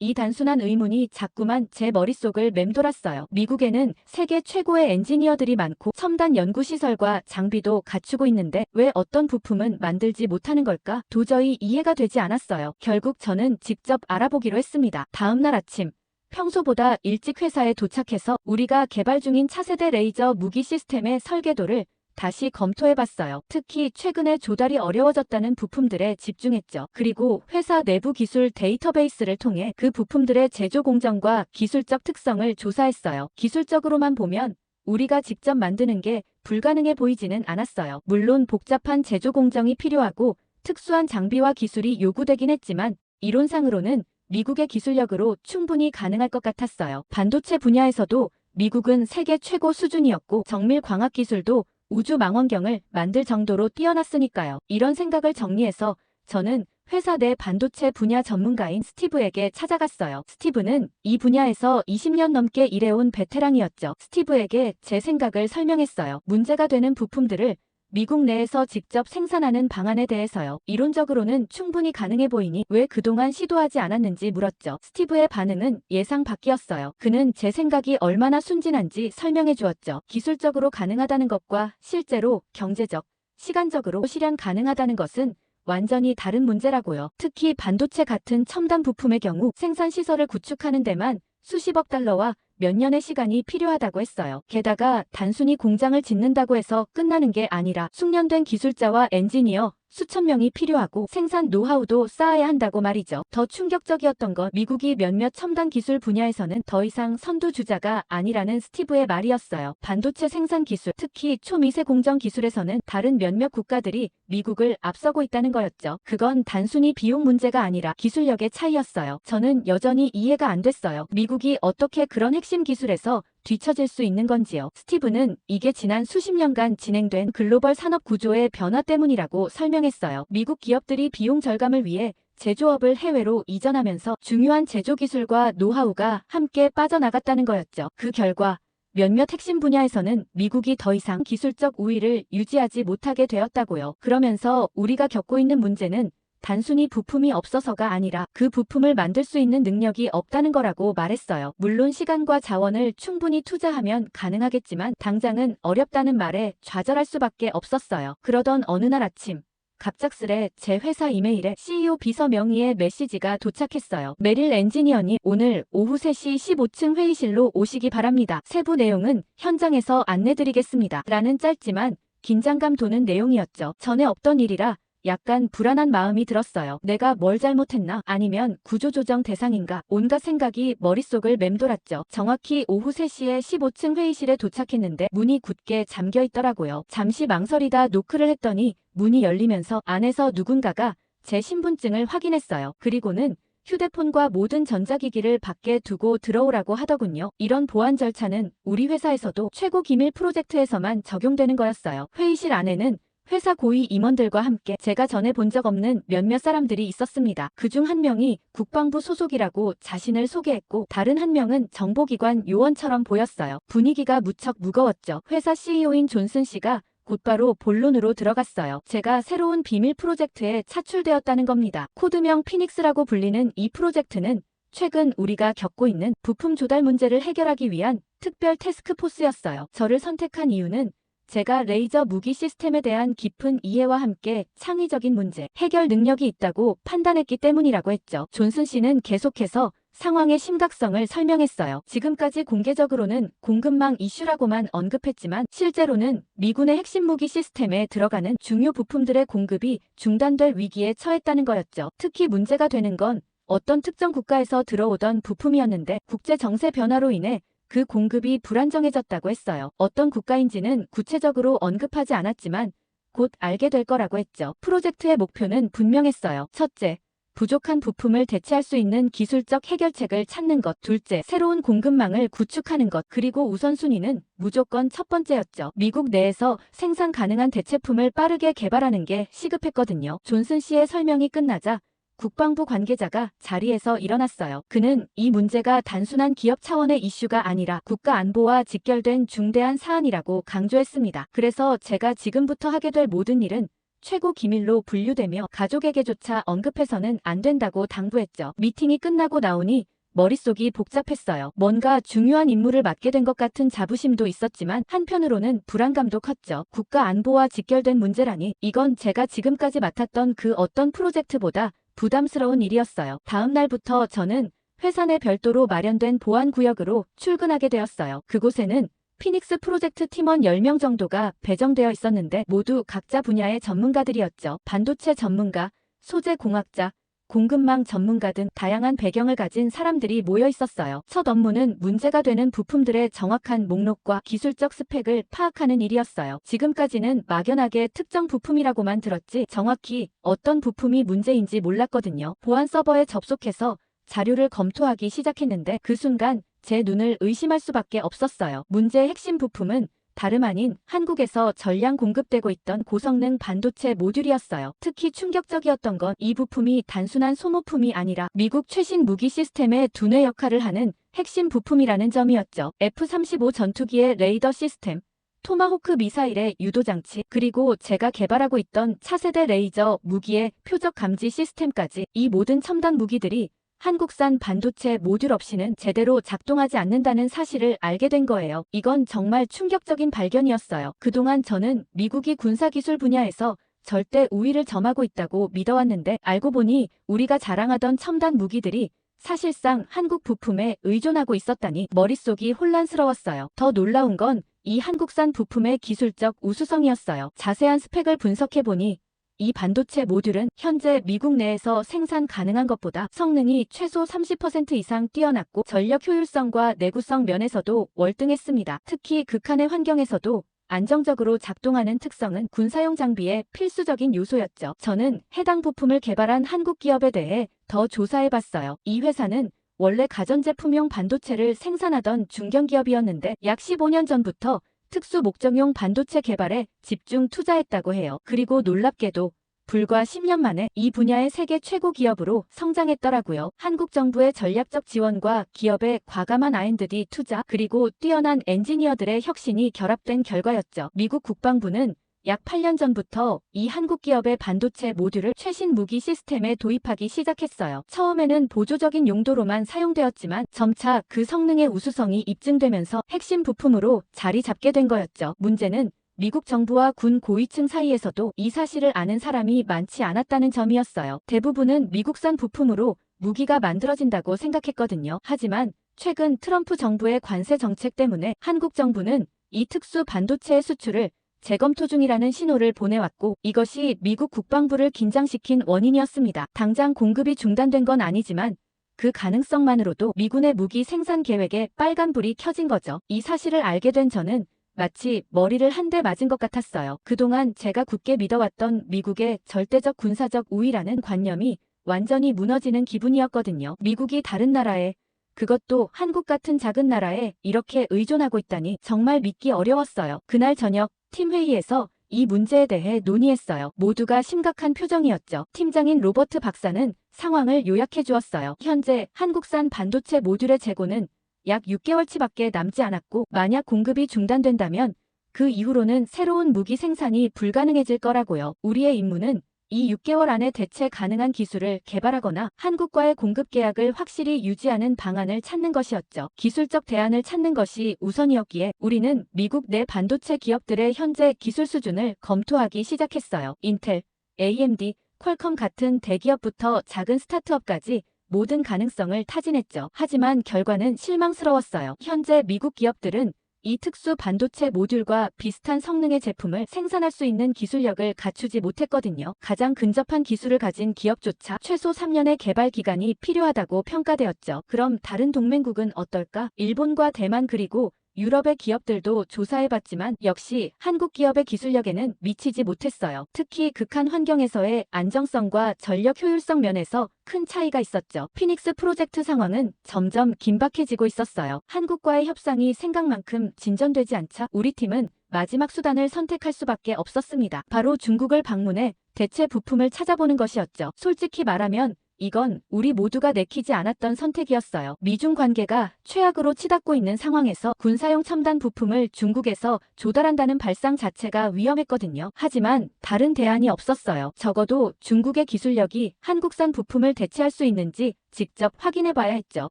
이 단순한 의문이 자꾸만 제 머릿속을 맴돌았어요. 미국에는 세계 최고의 엔지니어들이 많고 첨단 연구시설과 장비도 갖추고 있는데 왜 어떤 부품은 만들지 못하는 걸까? 도저히 이해가 되지 않았어요. 결국 저는 직접 알아보기로 했습니다. 다음 날 아침 평소보다 일찍 회사에 도착해서 우리가 개발 중인 차세대 레이저 무기 시스템의 설계도를 다시 검토해봤어요. 특히 최근에 조달이 어려워졌다는 부품들에 집중했죠. 그리고 회사 내부 기술 데이터베이스를 통해 그 부품들의 제조 공정과 기술적 특성을 조사했어요. 기술적으로만 보면 우리가 직접 만드는 게 불가능해 보이지는 않았어요. 물론 복잡한 제조 공정이 필요하고 특수한 장비와 기술이 요구되긴 했지만 이론상으로는 미국의 기술력으로 충분히 가능할 것 같았어요. 반도체 분야에서도 미국은 세계 최고 수준이었고 정밀 광학 기술도 우주 망원경을 만들 정도로 뛰어났으니까요. 이런 생각을 정리해서 저는 회사 내 반도체 분야 전문가인 스티브에게 찾아갔어요. 스티브는 이 분야에서 20년 넘게 일해온 베테랑이었죠. 스티브에게 제 생각을 설명했어요. 문제가 되는 부품들을 미국 내에서 직접 생산하는 방안에 대해서요. 이론적으로는 충분히 가능해 보이니 왜 그동안 시도하지 않았는지 물었죠. 스티브의 반응은 예상 밖이었어요. 그는 제 생각이 얼마나 순진한지 설명해 주었죠. 기술적으로 가능하다는 것과 실제로 경제적, 시간적으로 실현 가능하다는 것은 완전히 다른 문제라고요. 특히 반도체 같은 첨단 부품의 경우 생산 시설을 구축하는 데만 수십억 달러와 몇 년의 시간이 필요하다고 했어요. 게다가 단순히 공장을 짓는다고 해서 끝나는 게 아니라 숙련된 기술자와 엔지니어, 수천 명이 필요하고 생산 노하우도 쌓아야 한다고 말이죠. 더 충격적이었던 건 미국이 몇몇 첨단 기술 분야에서는 더 이상 선두주자가 아니라는 스티브의 말이었어요. 반도체 생산 기술, 특히 초미세 공정 기술에서는 다른 몇몇 국가들이 미국을 앞서고 있다는 거였죠. 그건 단순히 비용 문제가 아니라 기술력의 차이였어요. 저는 여전히 이해가 안 됐어요. 미국이 어떻게 그런 핵심 기술에서 뒤처질 수 있는 건지요. 스티브는 이게 지난 수십 년간 진행된 글로벌 산업 구조의 변화 때문이라고 설명했어요. 미국 기업들이 비용 절감을 위해 제조업을 해외로 이전하면서 중요한 제조 기술과 노하우가 함께 빠져나갔다는 거였죠. 그 결과 몇몇 핵심 분야에서는 미국이 더 이상 기술적 우위를 유지하지 못하게 되었다고요. 그러면서 우리가 겪고 있는 문제는 단순히 부품이 없어서가 아니라 그 부품을 만들 수 있는 능력이 없다는 거라고 말했어요. 물론 시간과 자원을 충분히 투자하면 가능하겠지만 당장은 어렵다는 말에 좌절할 수밖에 없었어요. 그러던 어느 날 아침 갑작스레 제 회사 이메일에 CEO 비서 명의의 메시지가 도착했어요. 메릴 엔지니어님, 오늘 오후 3시 15층 회의실로 오시기 바랍니다. 세부 내용은 현장에서 안내드리겠습니다. 라는 짧지만 긴장감 도는 내용이었죠. 전에 없던 일이라 약간 불안한 마음이 들었어요. 내가 뭘 잘못했나? 아니면 구조조정 대상인가? 온갖 생각이 머릿속을 맴돌았죠. 정확히 오후 3시에 15층 회의실에 도착했는데 문이 굳게 잠겨 있더라고요. 잠시 망설이다 노크를 했더니 문이 열리면서 안에서 누군가가 제 신분증을 확인했어요. 그리고는 휴대폰과 모든 전자기기를 밖에 두고 들어오라고 하더군요. 이런 보안 절차는 우리 회사에서도 최고 기밀 프로젝트에서만 적용되는 거였어요. 회의실 안에는 회사 고위 임원들과 함께 제가 전에 본 적 없는 몇몇 사람들이 있었습니다. 그중 한 명이 국방부 소속이라고 자신을 소개했고 다른 한 명은 정보기관 요원처럼 보였어요. 분위기가 무척 무거웠죠. 회사 CEO인 존슨 씨가 곧바로 본론으로 들어갔어요. 제가 새로운 비밀 프로젝트에 차출되었다는 겁니다. 코드명 피닉스라고 불리는 이 프로젝트는 최근 우리가 겪고 있는 부품 조달 문제를 해결하기 위한 특별 태스크포스였어요. 저를 선택한 이유는 제가 레이저 무기 시스템에 대한 깊은 이해와 함께 창의적인 문제 해결 능력이 있다고 판단했기 때문이라고 했죠. 존슨 씨는 계속해서 상황의 심각성을 설명했어요. 지금까지 공개적으로는 공급망 이슈라고만 언급했지만 실제로는 미군의 핵심 무기 시스템에 들어가는 중요 부품들의 공급이 중단될 위기에 처했다는 거였죠. 특히 문제가 되는 건 어떤 특정 국가에서 들어오던 부품이었는데 국제 정세 변화로 인해 그 공급이 불안정해졌다고 했어요. 어떤 국가인지는 구체적으로 언급하지 않았지만 곧 알게 될 거라고 했죠. 프로젝트의 목표는 분명했어요. 첫째, 부족한 부품을 대체할 수 있는 기술적 해결책을 찾는 것. 둘째, 새로운 공급망을 구축하는 것. 그리고 우선순위는 무조건 첫 번째였죠. 미국 내에서 생산 가능한 대체품을 빠르게 개발하는 게 시급했거든요. 존슨 씨의 설명이 끝나자 국방부 관계자가 자리에서 일어났어요. 그는 이 문제가 단순한 기업 차원의 이슈가 아니라 국가 안보와 직결된 중대한 사안이라고 강조했습니다. 그래서 제가 지금부터 하게 될 모든 일은 최고 기밀로 분류되며 가족에게조차 언급해서는 안 된다고 당부했죠. 미팅이 끝나고 나오니 머릿속이 복잡했어요. 뭔가 중요한 임무를 맡게 된 것 같은 자부심도 있었지만 한편으로는 불안감도 컸죠. 국가 안보와 직결된 문제라니 이건 제가 지금까지 맡았던 그 어떤 프로젝트보다 부담스러운 일이었어요. 다음 날부터 저는 회사 내 별도로 마련된 보안 구역으로 출근하게 되었어요. 그곳에는 피닉스 프로젝트 팀원 10명 정도가 배정되어 있었는데 모두 각자 분야의 전문가들이었죠. 반도체 전문가, 소재 공학자, 공급망 전문가 등 다양한 배경을 가진 사람들이 모여 있었어요. 첫 업무는 문제가 되는 부품들의 정확한 목록과 기술적 스펙을 파악하는 일이었어요. 지금까지는 막연하게 특정 부품이라고만 들었지 정확히 어떤 부품이 문제인지 몰랐거든요. 보안 서버에 접속해서 자료를 검토하기 시작했는데 그 순간 제 눈을 의심할 수밖에 없었어요. 문제의 핵심 부품은 다름 아닌 한국에서 전량 공급되고 있던 고성능 반도체 모듈이었어요. 특히 충격적이었던 건 이 부품이 단순한 소모품이 아니라 미국 최신 무기 시스템의 두뇌 역할을 하는 핵심 부품이라는 점이었죠. F-35 전투기의 레이더 시스템, 토마호크 미사일의 유도장치, 그리고 제가 개발하고 있던 차세대 레이저 무기의 표적 감지 시스템까지 이 모든 첨단 무기들이 한국산 반도체 모듈 없이는 제대로 작동하지 않는다는 사실을 알게 된 거예요. 이건 정말 충격적인 발견이었어요. 그동안 저는 미국이 군사기술 분야에서 절대 우위를 점하고 있다고 믿어왔는데 알고 보니 우리가 자랑하던 첨단 무기들이 사실상 한국 부품에 의존하고 있었다니 머릿속이 혼란스러웠어요. 더 놀라운 건 이 한국산 부품의 기술적 우수성이었어요. 자세한 스펙을 분석해보니 이 반도체 모듈은 현재 미국 내에서 생산 가능한 것보다 성능이 최소 30% 이상 뛰어났고 전력 효율성과 내구성 면에서도 월등했습니다. 특히 극한의 환경에서도 안정적으로 작동하는 특성은 군사용 장비의 필수적인 요소였죠. 저는 해당 부품을 개발한 한국 기업에 대해 더 조사해봤어요. 이 회사는 원래 가전제품용 반도체를 생산하던 중견기업이었는데 약 15년 전부터 특수 목적용 반도체 개발에 집중 투자했다고 해요. 그리고 놀랍게도 불과 10년 만에 이 분야의 세계 최고 기업으로 성장했더라고요. 한국 정부의 전략적 지원과 기업의 과감한 R&D 투자 그리고 뛰어난 엔지니어들의 혁신이 결합된 결과였죠. 미국 국방부는 약 8년 전부터 이 한국 기업의 반도체 모듈을 최신 무기 시스템에 도입하기 시작했어요. 처음에는 보조적인 용도로만 사용되었지만 점차 그 성능의 우수성이 입증되면서 핵심 부품으로 자리 잡게 된 거였죠. 문제는 미국 정부와 군 고위층 사이에서도 이 사실을 아는 사람이 많지 않았다는 점이었어요. 대부분은 미국산 부품으로 무기가 만들어진다고 생각했거든요. 하지만 최근 트럼프 정부의 관세 정책 때문에 한국 정부는 이 특수 반도체의 수출을 재검토 중이라는 신호를 보내왔고 이것이 미국 국방부를 긴장시킨 원인이었습니다. 당장 공급이 중단된 건 아니지만 그 가능성만으로도 미군의 무기 생산 계획에 빨간불이 켜진 거죠. 이 사실을 알게 된 저는 마치 머리를 한 대 맞은 것 같았어요. 그동안 제가 굳게 믿어왔던 미국의 절대적 군사적 우위라는 관념이 완전히 무너지는 기분이었거든요. 미국이 다른 나라에 그것도 한국 같은 작은 나라에 이렇게 의존하고 있다니 정말 믿기 어려웠어요. 그날 저녁 팀 회의에서 이 문제에 대해 논의했어요. 모두가 심각한 표정이었죠. 팀장인 로버트 박사는 상황을 요약해 주었어요. 현재 한국산 반도체 모듈의 재고는 약 6개월치밖에 남지 않았고 만약 공급이 중단된다면 그 이후로는 새로운 무기 생산이 불가능해질 거라고요. 우리의 임무는 이 6개월 안에 대체 가능한 기술을 개발하거나 한국과의 공급 계약을 확실히 유지하는 방안을 찾는 것이었죠. 기술적 대안을 찾는 것이 우선이었기에 우리는 미국 내 반도체 기업들의 현재 기술 수준을 검토하기 시작했어요. 인텔, AMD, 퀄컴 같은 대기업부터 작은 스타트업까지 모든 가능성을 타진했죠. 하지만 결과는 실망스러웠어요. 현재 미국 기업들은 이 특수 반도체 모듈과 비슷한 성능의 제품을 생산할 수 있는 기술력을 갖추지 못했거든요. 가장 근접한 기술을 가진 기업조차 최소 3년의 개발 기간이 필요하다고 평가되었죠. 그럼 다른 동맹국은 어떨까? 일본과 대만 그리고 유럽의 기업들도 조사해봤지만 역시 한국 기업의 기술력에는 미치지 못했어요. 특히 극한 환경에서의 안정성과 전력 효율성 면에서 큰 차이가 있었죠. 피닉스 프로젝트 상황은 점점 긴박해지고 있었어요. 한국과의 협상이 생각만큼 진전되지 않자 우리 팀은 마지막 수단을 선택할 수밖에 없었습니다. 바로 중국을 방문해 대체 부품을 찾아보는 것이었죠. 솔직히 말하면 이건 우리 모두가 내키지 않았던 선택이었어요. 미중 관계가 최악으로 치닫고 있는 상황에서 군사용 첨단 부품을 중국에서 조달한다는 발상 자체가 위험했거든요. 하지만 다른 대안이 없었어요. 적어도 중국의 기술력이 한국산 부품을 대체할 수 있는지 직접 확인해봐야 했죠.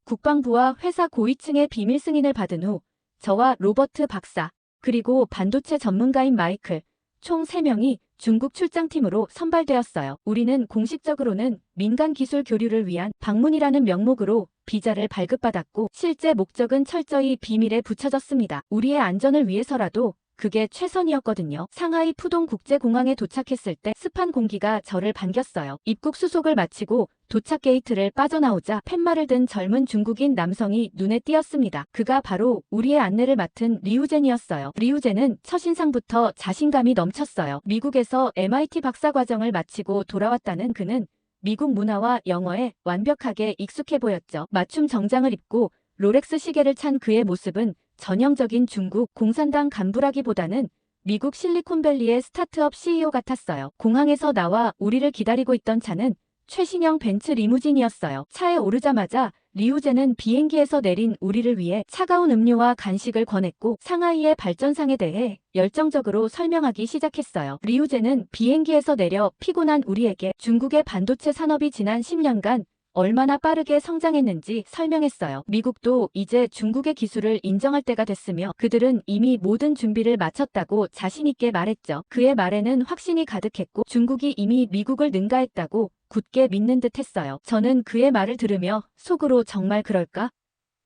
국방부와 회사 고위층의 비밀 승인을 받은 후 저와 로버트 박사 그리고 반도체 전문가인 마이클 총 3명이 중국 출장팀으로 선발되었어요. 우리는 공식적으로는 민간 기술 교류를 위한 방문이라는 명목으로 비자를 발급받았고 실제 목적은 철저히 비밀에 붙여졌습니다. 우리의 안전을 위해서라도 그게 최선이었거든요. 상하이 푸동 국제공항에 도착했을 때 습한 공기가 저를 반겼어요. 입국 수속을 마치고 도착 게이트를 빠져나오자 팻말을 든 젊은 중국인 남성이 눈에 띄었습니다. 그가 바로 우리의 안내를 맡은 리우젠이었어요. 리우젠은 첫인상부터 자신감이 넘쳤어요. 미국에서 MIT 박사과정을 마치고 돌아왔다는 그는 미국 문화와 영어에 완벽하게 익숙해 보였죠. 맞춤 정장을 입고 롤렉스 시계를 찬 그의 모습은 전형적인 중국 공산당 간부라기보다는 미국 실리콘밸리의 스타트업 CEO 같았어요. 공항에서 나와 우리를 기다리고 있던 차는 최신형 벤츠 리무진이었어요. 차에 오르자마자 리우젠은 비행기에서 내린 우리를 위해 차가운 음료와 간식을 권했고 상하이의 발전상에 대해 열정적으로 설명하기 시작했어요. 리우젠은 비행기에서 내려 피곤한 우리에게 중국의 반도체 산업이 지난 10년간 얼마나 빠르게 성장했는지 설명했어요. 미국도 이제 중국의 기술을 인정할 때가 됐으며 그들은 이미 모든 준비를 마쳤다고 자신있게 말했죠. 그의 말에는 확신이 가득했고 중국이 이미 미국을 능가했다고 굳게 믿는 듯 했어요. 저는 그의 말을 들으며 속으로 정말 그럴까?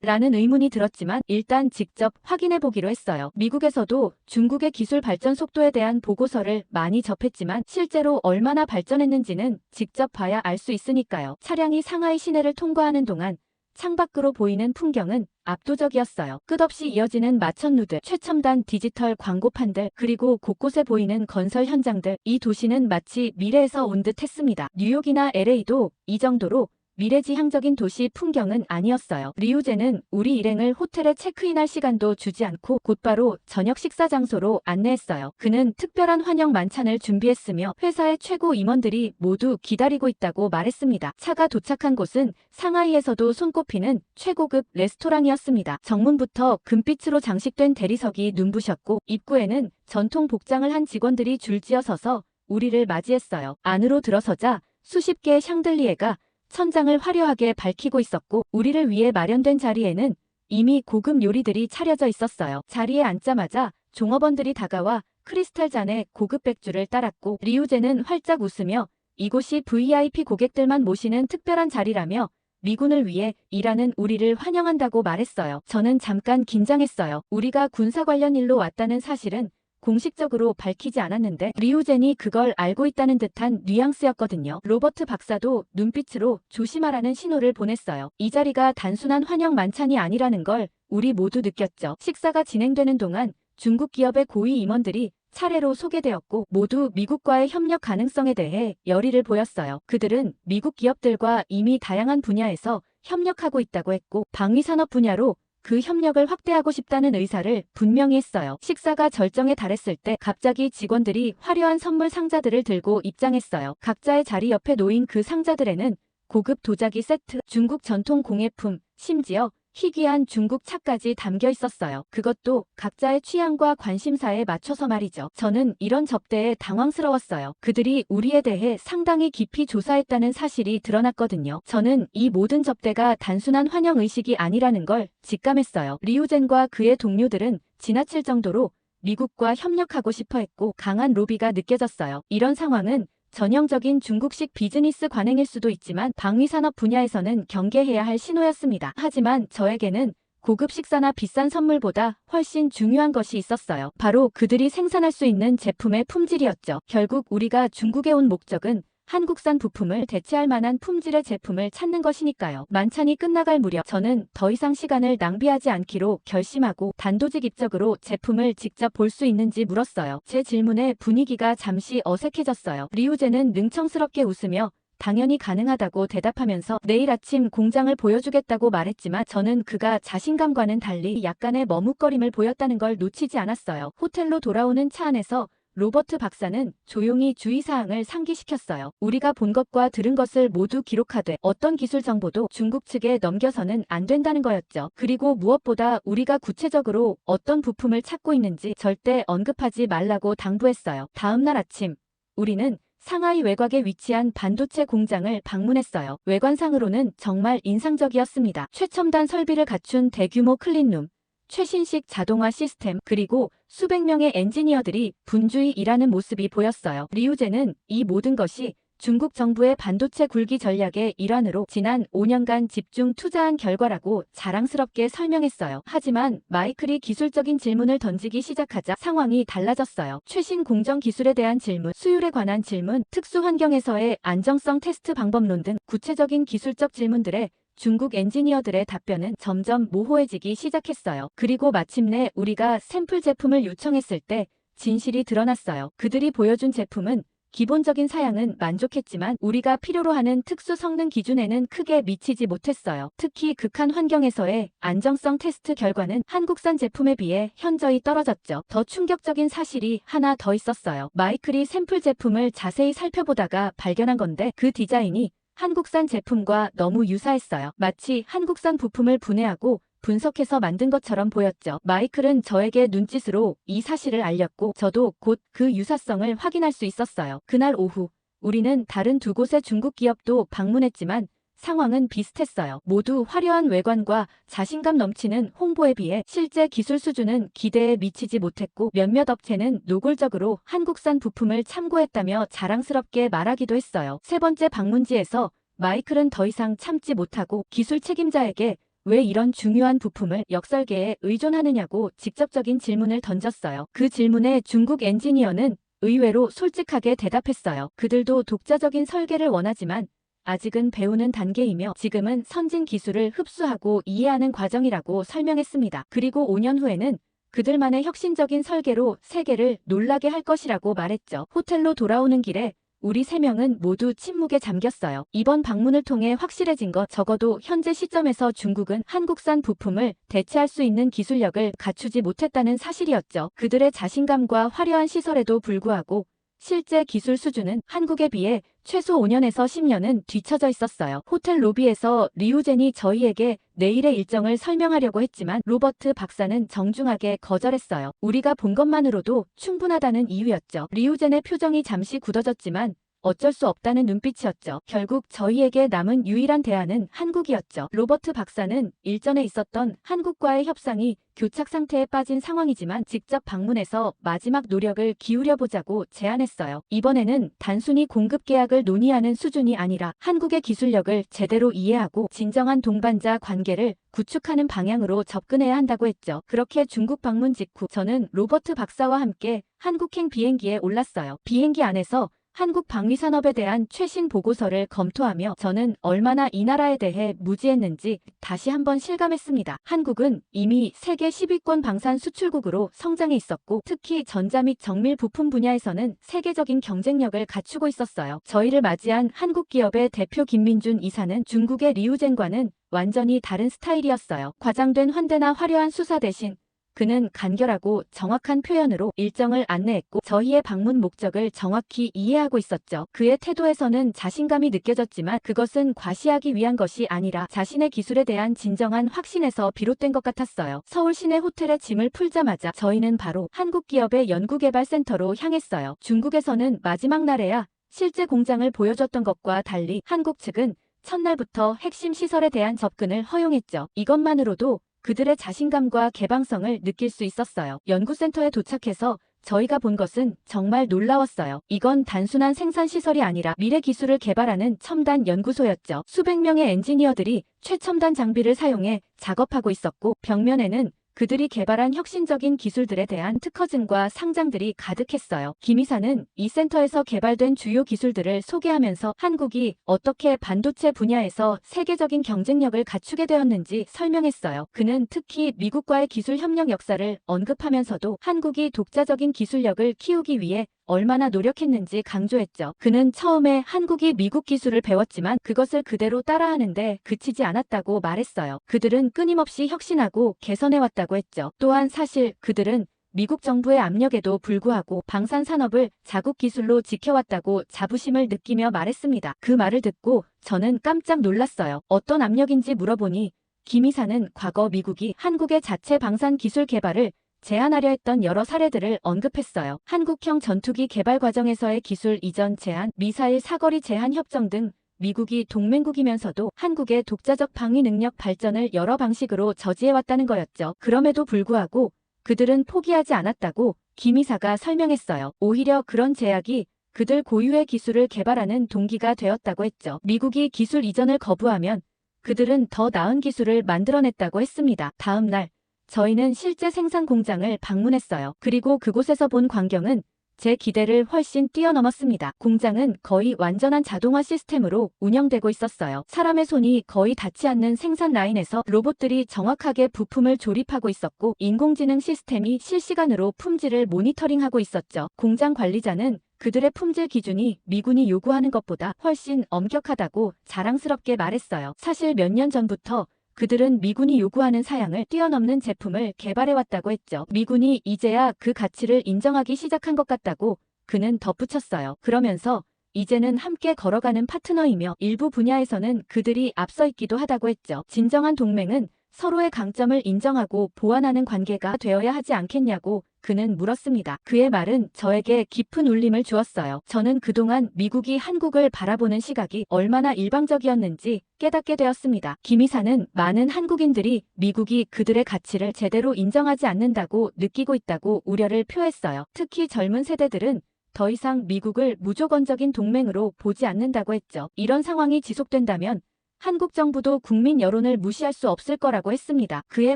라는 의문이 들었지만 일단 직접 확인해 보기로 했어요. 미국에서도 중국의 기술 발전 속도에 대한 보고서를 많이 접했지만 실제로 얼마나 발전했는지는 직접 봐야 알 수 있으니까요. 차량이 상하이 시내를 통과하는 동안 창밖으로 보이는 풍경은 압도적이었어요. 끝없이 이어지는 마천루들, 최첨단 디지털 광고판들, 그리고 곳곳에 보이는 건설 현장들. 이 도시는 마치 미래에서 온 듯 했습니다. 뉴욕이나 LA도 이 정도로 미래지향적인 도시 풍경은 아니었어요. 리우제는 우리 일행을 호텔에 체크인할 시간도 주지 않고 곧바로 저녁 식사 장소로 안내했어요. 그는 특별한 환영 만찬을 준비했으며 회사의 최고 임원들이 모두 기다리고 있다고 말했습니다. 차가 도착한 곳은 상하이에서도 손꼽히는 최고급 레스토랑이었습니다. 정문부터 금빛으로 장식된 대리석이 눈부셨고 입구에는 전통 복장을 한 직원들이 줄지어 서서 우리를 맞이했어요. 안으로 들어서자 수십 개의 샹들리에가 천장을 화려하게 밝히고 있었고 우리를 위해 마련된 자리에는 이미 고급 요리들이 차려져 있었어요. 자리에 앉자마자 종업원들이 다가와 크리스탈 잔에 고급 백주를 따랐고 리우제는 활짝 웃으며 이곳이 VIP 고객들만 모시는 특별한 자리라며 미군을 위해 일하는 우리를 환영한다고 말했어요. 저는 잠깐 긴장했어요. 우리가 군사 관련 일로 왔다는 사실은 공식적으로 밝히지 않았는데 리우젠이 그걸 알고 있다는 듯한 뉘앙스였거든요. 로버트 박사도 눈빛으로 조심하라는 신호를 보냈어요. 이 자리가 단순한 환영 만찬이 아니라는 걸 우리 모두 느꼈죠. 식사가 진행되는 동안 중국 기업의 고위 임원들이 차례로 소개되었고 모두 미국과의 협력 가능성에 대해 열의를 보였어요. 그들은 미국 기업들과 이미 다양한 분야에서 협력하고 있다고 했고 방위산업 분야로 그 협력을 확대하고 싶다는 의사를 분명히 했어요. 식사가 절정에 달했을 때 갑자기 직원들이 화려한 선물 상자들을 들고 입장했어요. 각자의 자리 옆에 놓인 그 상자들에는 고급 도자기 세트, 중국 전통 공예품, 심지어 희귀한 중국 차까지 담겨 있었어요. 그것도 각자의 취향과 관심사에 맞춰서 말이죠. 저는 이런 접대에 당황스러웠어요. 그들이 우리에 대해 상당히 깊이 조사했다는 사실이 드러났거든요. 저는 이 모든 접대가 단순한 환영 의식이 아니라는 걸 직감했어요. 리우젠과 그의 동료들은 지나칠 정도로 미국과 협력하고 싶어 했고 강한 로비가 느껴졌어요. 이런 상황은 전형적인 중국식 비즈니스 관행일 수도 있지만 방위산업 분야에서는 경계해야 할 신호였습니다. 하지만 저에게는 고급 식사나 비싼 선물보다 훨씬 중요한 것이 있었어요. 바로 그들이 생산할 수 있는 제품의 품질이었죠. 결국 우리가 중국에 온 목적은 한국산 부품을 대체할 만한 품질의 제품을 찾는 것이니까요. 만찬이 끝나갈 무렵 저는 더 이상 시간을 낭비하지 않기로 결심하고 단도직입적으로 제품을 직접 볼 수 있는지 물었어요. 제 질문에 분위기가 잠시 어색해졌어요. 리우제는 능청스럽게 웃으며 당연히 가능하다고 대답하면서 내일 아침 공장을 보여주겠다고 말했지만 저는 그가 자신감과는 달리 약간의 머뭇거림을 보였다는 걸 놓치지 않았어요. 호텔로 돌아오는 차 안에서 로버트 박사는 조용히 주의사항을 상기시켰어요. 우리가 본 것과 들은 것을 모두 기록하되 어떤 기술 정보도 중국 측에 넘겨서는 안 된다는 거였죠. 그리고 무엇보다 우리가 구체적으로 어떤 부품을 찾고 있는지 절대 언급하지 말라고 당부했어요. 다음 날 아침 우리는 상하이 외곽에 위치한 반도체 공장을 방문했어요. 외관상으로는 정말 인상적이었습니다. 최첨단 설비를 갖춘 대규모 클린룸, 최신식 자동화 시스템, 그리고 수백 명의 엔지니어들이 분주히 일하는 모습이 보였어요. 리우제는 이 모든 것이 중국 정부의 반도체 굴기 전략의 일환으로 지난 5년간 집중 투자한 결과라고 자랑스럽게 설명했어요. 하지만 마이클이 기술적인 질문을 던지기 시작하자 상황이 달라졌어요. 최신 공정 기술에 대한 질문, 수율에 관한 질문, 특수 환경에서의 안정성 테스트 방법론 등 구체적인 기술적 질문들에 중국 엔지니어들의 답변은 점점 모호해지기 시작했어요. 그리고 마침내 우리가 샘플 제품을 요청했을 때 진실이 드러났어요. 그들이 보여준 제품은 기본적인 사양은 만족했지만 우리가 필요로 하는 특수 성능 기준에는 크게 미치지 못했어요. 특히 극한 환경에서의 안정성 테스트 결과는 한국산 제품에 비해 현저히 떨어졌죠. 더 충격적인 사실이 하나 더 있었어요. 마이클이 샘플 제품을 자세히 살펴보다가 발견한 건데 그 디자인이 한국산 제품과 너무 유사했어요. 마치 한국산 부품을 분해하고 분석해서 만든 것처럼 보였죠. 마이클은 저에게 눈짓으로 이 사실을 알렸고 저도 곧 그 유사성을 확인할 수 있었어요. 그날 오후 우리는 다른 두 곳의 중국 기업도 방문했지만 상황은 비슷했어요. 모두 화려한 외관과 자신감 넘치는 홍보에 비해 실제 기술 수준은 기대에 미치지 못했고 몇몇 업체는 노골적으로 한국산 부품을 참고했다며 자랑스럽게 말하기도 했어요. 세 번째 방문지에서 마이클은 더 이상 참지 못하고 기술 책임자에게 왜 이런 중요한 부품을 역설계에 의존하느냐고 직접적인 질문을 던졌어요. 그 질문에 중국 엔지니어는 의외로 솔직하게 대답했어요. 그들도 독자적인 설계를 원하지만 아직은 배우는 단계이며 지금은 선진 기술을 흡수하고 이해하는 과정이라고 설명했습니다. 그리고 5년 후에는 그들만의 혁신적인 설계로 세계를 놀라게 할 것이라고 말했죠. 호텔로 돌아오는 길에 우리 3명은 모두 침묵에 잠겼어요. 이번 방문을 통해 확실해진 것, 적어도 현재 시점에서 중국은 한국산 부품을 대체할 수 있는 기술력을 갖추지 못했다는 사실이었죠. 그들의 자신감과 화려한 시설에도 불구하고 실제 기술 수준은 한국에 비해 최소 5년에서 10년은 뒤처져 있었어요. 호텔 로비에서 리우젠이 저희에게 내일의 일정을 설명하려고 했지만 로버트 박사는 정중하게 거절했어요. 우리가 본 것만으로도 충분하다는 이유였죠. 리우젠의 표정이 잠시 굳어졌지만 어쩔 수 없다는 눈빛이었죠. 결국 저희에게 남은 유일한 대안은 한국이었죠. 로버트 박사는 일전에 있었던 한국과의 협상이 교착 상태에 빠진 상황이지만 직접 방문해서 마지막 노력을 기울여보자고 제안했어요. 이번에는 단순히 공급 계약을 논의하는 수준이 아니라 한국의 기술력을 제대로 이해하고 진정한 동반자 관계를 구축하는 방향으로 접근해야 한다고 했죠. 그렇게 중국 방문 직후 저는 로버트 박사와 함께 한국행 비행기에 올랐어요. 비행기 안에서 한국 방위산업에 대한 최신 보고서를 검토하며 저는 얼마나 이 나라에 대해 무지했는지 다시 한번 실감했습니다. 한국은 이미 세계 10위권 방산 수출국으로 성장해 있었고 특히 전자 및 정밀 부품 분야에서는 세계적인 경쟁력을 갖추고 있었어요. 저희를 맞이한 한국 기업의 대표 김민준 이사는 중국의 리우젠과는 완전히 다른 스타일이었어요. 과장된 환대나 화려한 수사 대신 그는 간결하고 정확한 표현으로 일정을 안내했고 저희의 방문 목적을 정확히 이해하고 있었죠. 그의 태도에서는 자신감이 느껴졌지만 그것은 과시하기 위한 것이 아니라 자신의 기술에 대한 진정한 확신에서 비롯된 것 같았어요. 서울 시내 호텔에 짐을 풀자마자 저희는 바로 한국 기업의 연구개발센터로 향했어요. 중국에서는 마지막 날에야 실제 공장을 보여줬던 것과 달리 한국 측은 첫날부터 핵심 시설에 대한 접근을 허용했죠. 이것만으로도 그들의 자신감과 개방성을 느낄 수 있었어요. 연구센터에 도착해서 저희가 본 것은 정말 놀라웠어요. 이건 단순한 생산시설이 아니라 미래 기술을 개발하는 첨단 연구소였죠. 수백 명의 엔지니어들이 최첨단 장비를 사용해 작업하고 있었고 벽면에는 그들이 개발한 혁신적인 기술들에 대한 특허증과 상장들이 가득했어요. 김 이사는 이 센터에서 개발된 주요 기술들을 소개하면서 한국이 어떻게 반도체 분야에서 세계적인 경쟁력을 갖추게 되었는지 설명했어요. 그는 특히 미국과의 기술 협력 역사를 언급하면서도 한국이 독자적인 기술력을 키우기 위해 얼마나 노력했는지 강조했죠. 그는 처음에 한국이 미국 기술을 배웠지만 그것을 그대로 따라하는데 그치지 않았다고 말했어요. 그들은 끊임없이 혁신하고 개선해왔다고 했죠. 또한 사실 그들은 미국 정부의 압력에도 불구하고 방산 산업을 자국 기술로 지켜왔다고 자부심을 느끼며 말했습니다. 그 말을 듣고 저는 깜짝 놀랐어요. 어떤 압력인지 물어보니 김 이사는 과거 미국이 한국의 자체 방산 기술 개발을 제한하려 했던 여러 사례들을 언급했어요. 한국형 전투기 개발 과정에서의 기술 이전 제한, 미사일 사거리 제한 협정 등 미국이 동맹국이면서도 한국의 독자적 방위 능력 발전을 여러 방식으로 저지해왔다는 거였죠. 그럼에도 불구하고 그들은 포기하지 않았다고 김 이사가 설명했어요. 오히려 그런 제약이 그들 고유의 기술을 개발하는 동기가 되었다고 했죠. 미국이 기술 이전을 거부하면 그들은 더 나은 기술을 만들어냈다고 했습니다. 다음 날 저희는 실제 생산 공장을 방문했어요. 그리고 그곳에서 본 광경은 제 기대를 훨씬 뛰어넘었습니다. 공장은 거의 완전한 자동화 시스템으로 운영되고 있었어요. 사람의 손이 거의 닿지 않는 생산 라인에서 로봇들이 정확하게 부품을 조립하고 있었고 인공지능 시스템이 실시간으로 품질을 모니터링하고 있었죠. 공장 관리자는 그들의 품질 기준이 미군이 요구하는 것보다 훨씬 엄격하다고 자랑스럽게 말했어요. 사실 몇 년 전부터 그들은 미군이 요구하는 사양을 뛰어넘는 제품을 개발해왔다고 했죠. 미군이 이제야 그 가치를 인정하기 시작한 것 같다고 그는 덧붙였어요. 그러면서 이제는 함께 걸어가는 파트너이며 일부 분야에서는 그들이 앞서 있기도 하다고 했죠. 진정한 동맹은 서로의 강점을 인정하고 보완하는 관계가 되어야 하지 않겠냐고 그는 물었습니다. 그의 말은 저에게 깊은 울림을 주었어요. 저는 그동안 미국이 한국을 바라보는 시각이 얼마나 일방적이었는지 깨닫게 되었습니다. 김 이사는 많은 한국인들이 미국이 그들의 가치를 제대로 인정하지 않는다고 느끼고 있다고 우려를 표했어요. 특히 젊은 세대들은 더 이상 미국을 무조건적인 동맹으로 보지 않는다고 했죠. 이런 상황이 지속된다면 한국 정부도 국민 여론을 무시할 수 없을 거라고 했습니다. 그의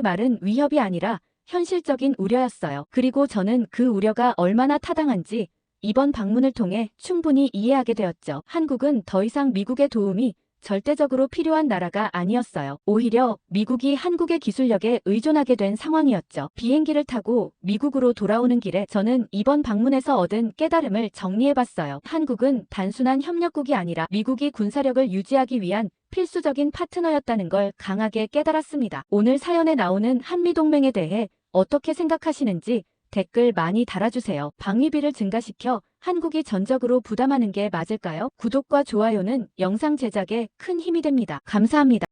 말은 위협이 아니라 현실적인 우려였어요. 그리고 저는 그 우려가 얼마나 타당한지 이번 방문을 통해 충분히 이해하게 되었죠. 한국은 더 이상 미국의 도움이 절대적으로 필요한 나라가 아니었어요. 오히려 미국이 한국의 기술력에 의존하게 된 상황이었죠. 비행기를 타고 미국으로 돌아오는 길에 저는 이번 방문에서 얻은 깨달음을 정리해봤어요. 한국은 단순한 협력국이 아니라 미국이 군사력을 유지하기 위한 필수적인 파트너였다는 걸 강하게 깨달았습니다. 오늘 사연에 나오는 한미동맹에 대해 어떻게 생각하시는지 댓글 많이 달아주세요. 방위비를 증가시켜 한국이 전적으로 부담하는 게 맞을까요? 구독과 좋아요는 영상 제작에 큰 힘이 됩니다. 감사합니다.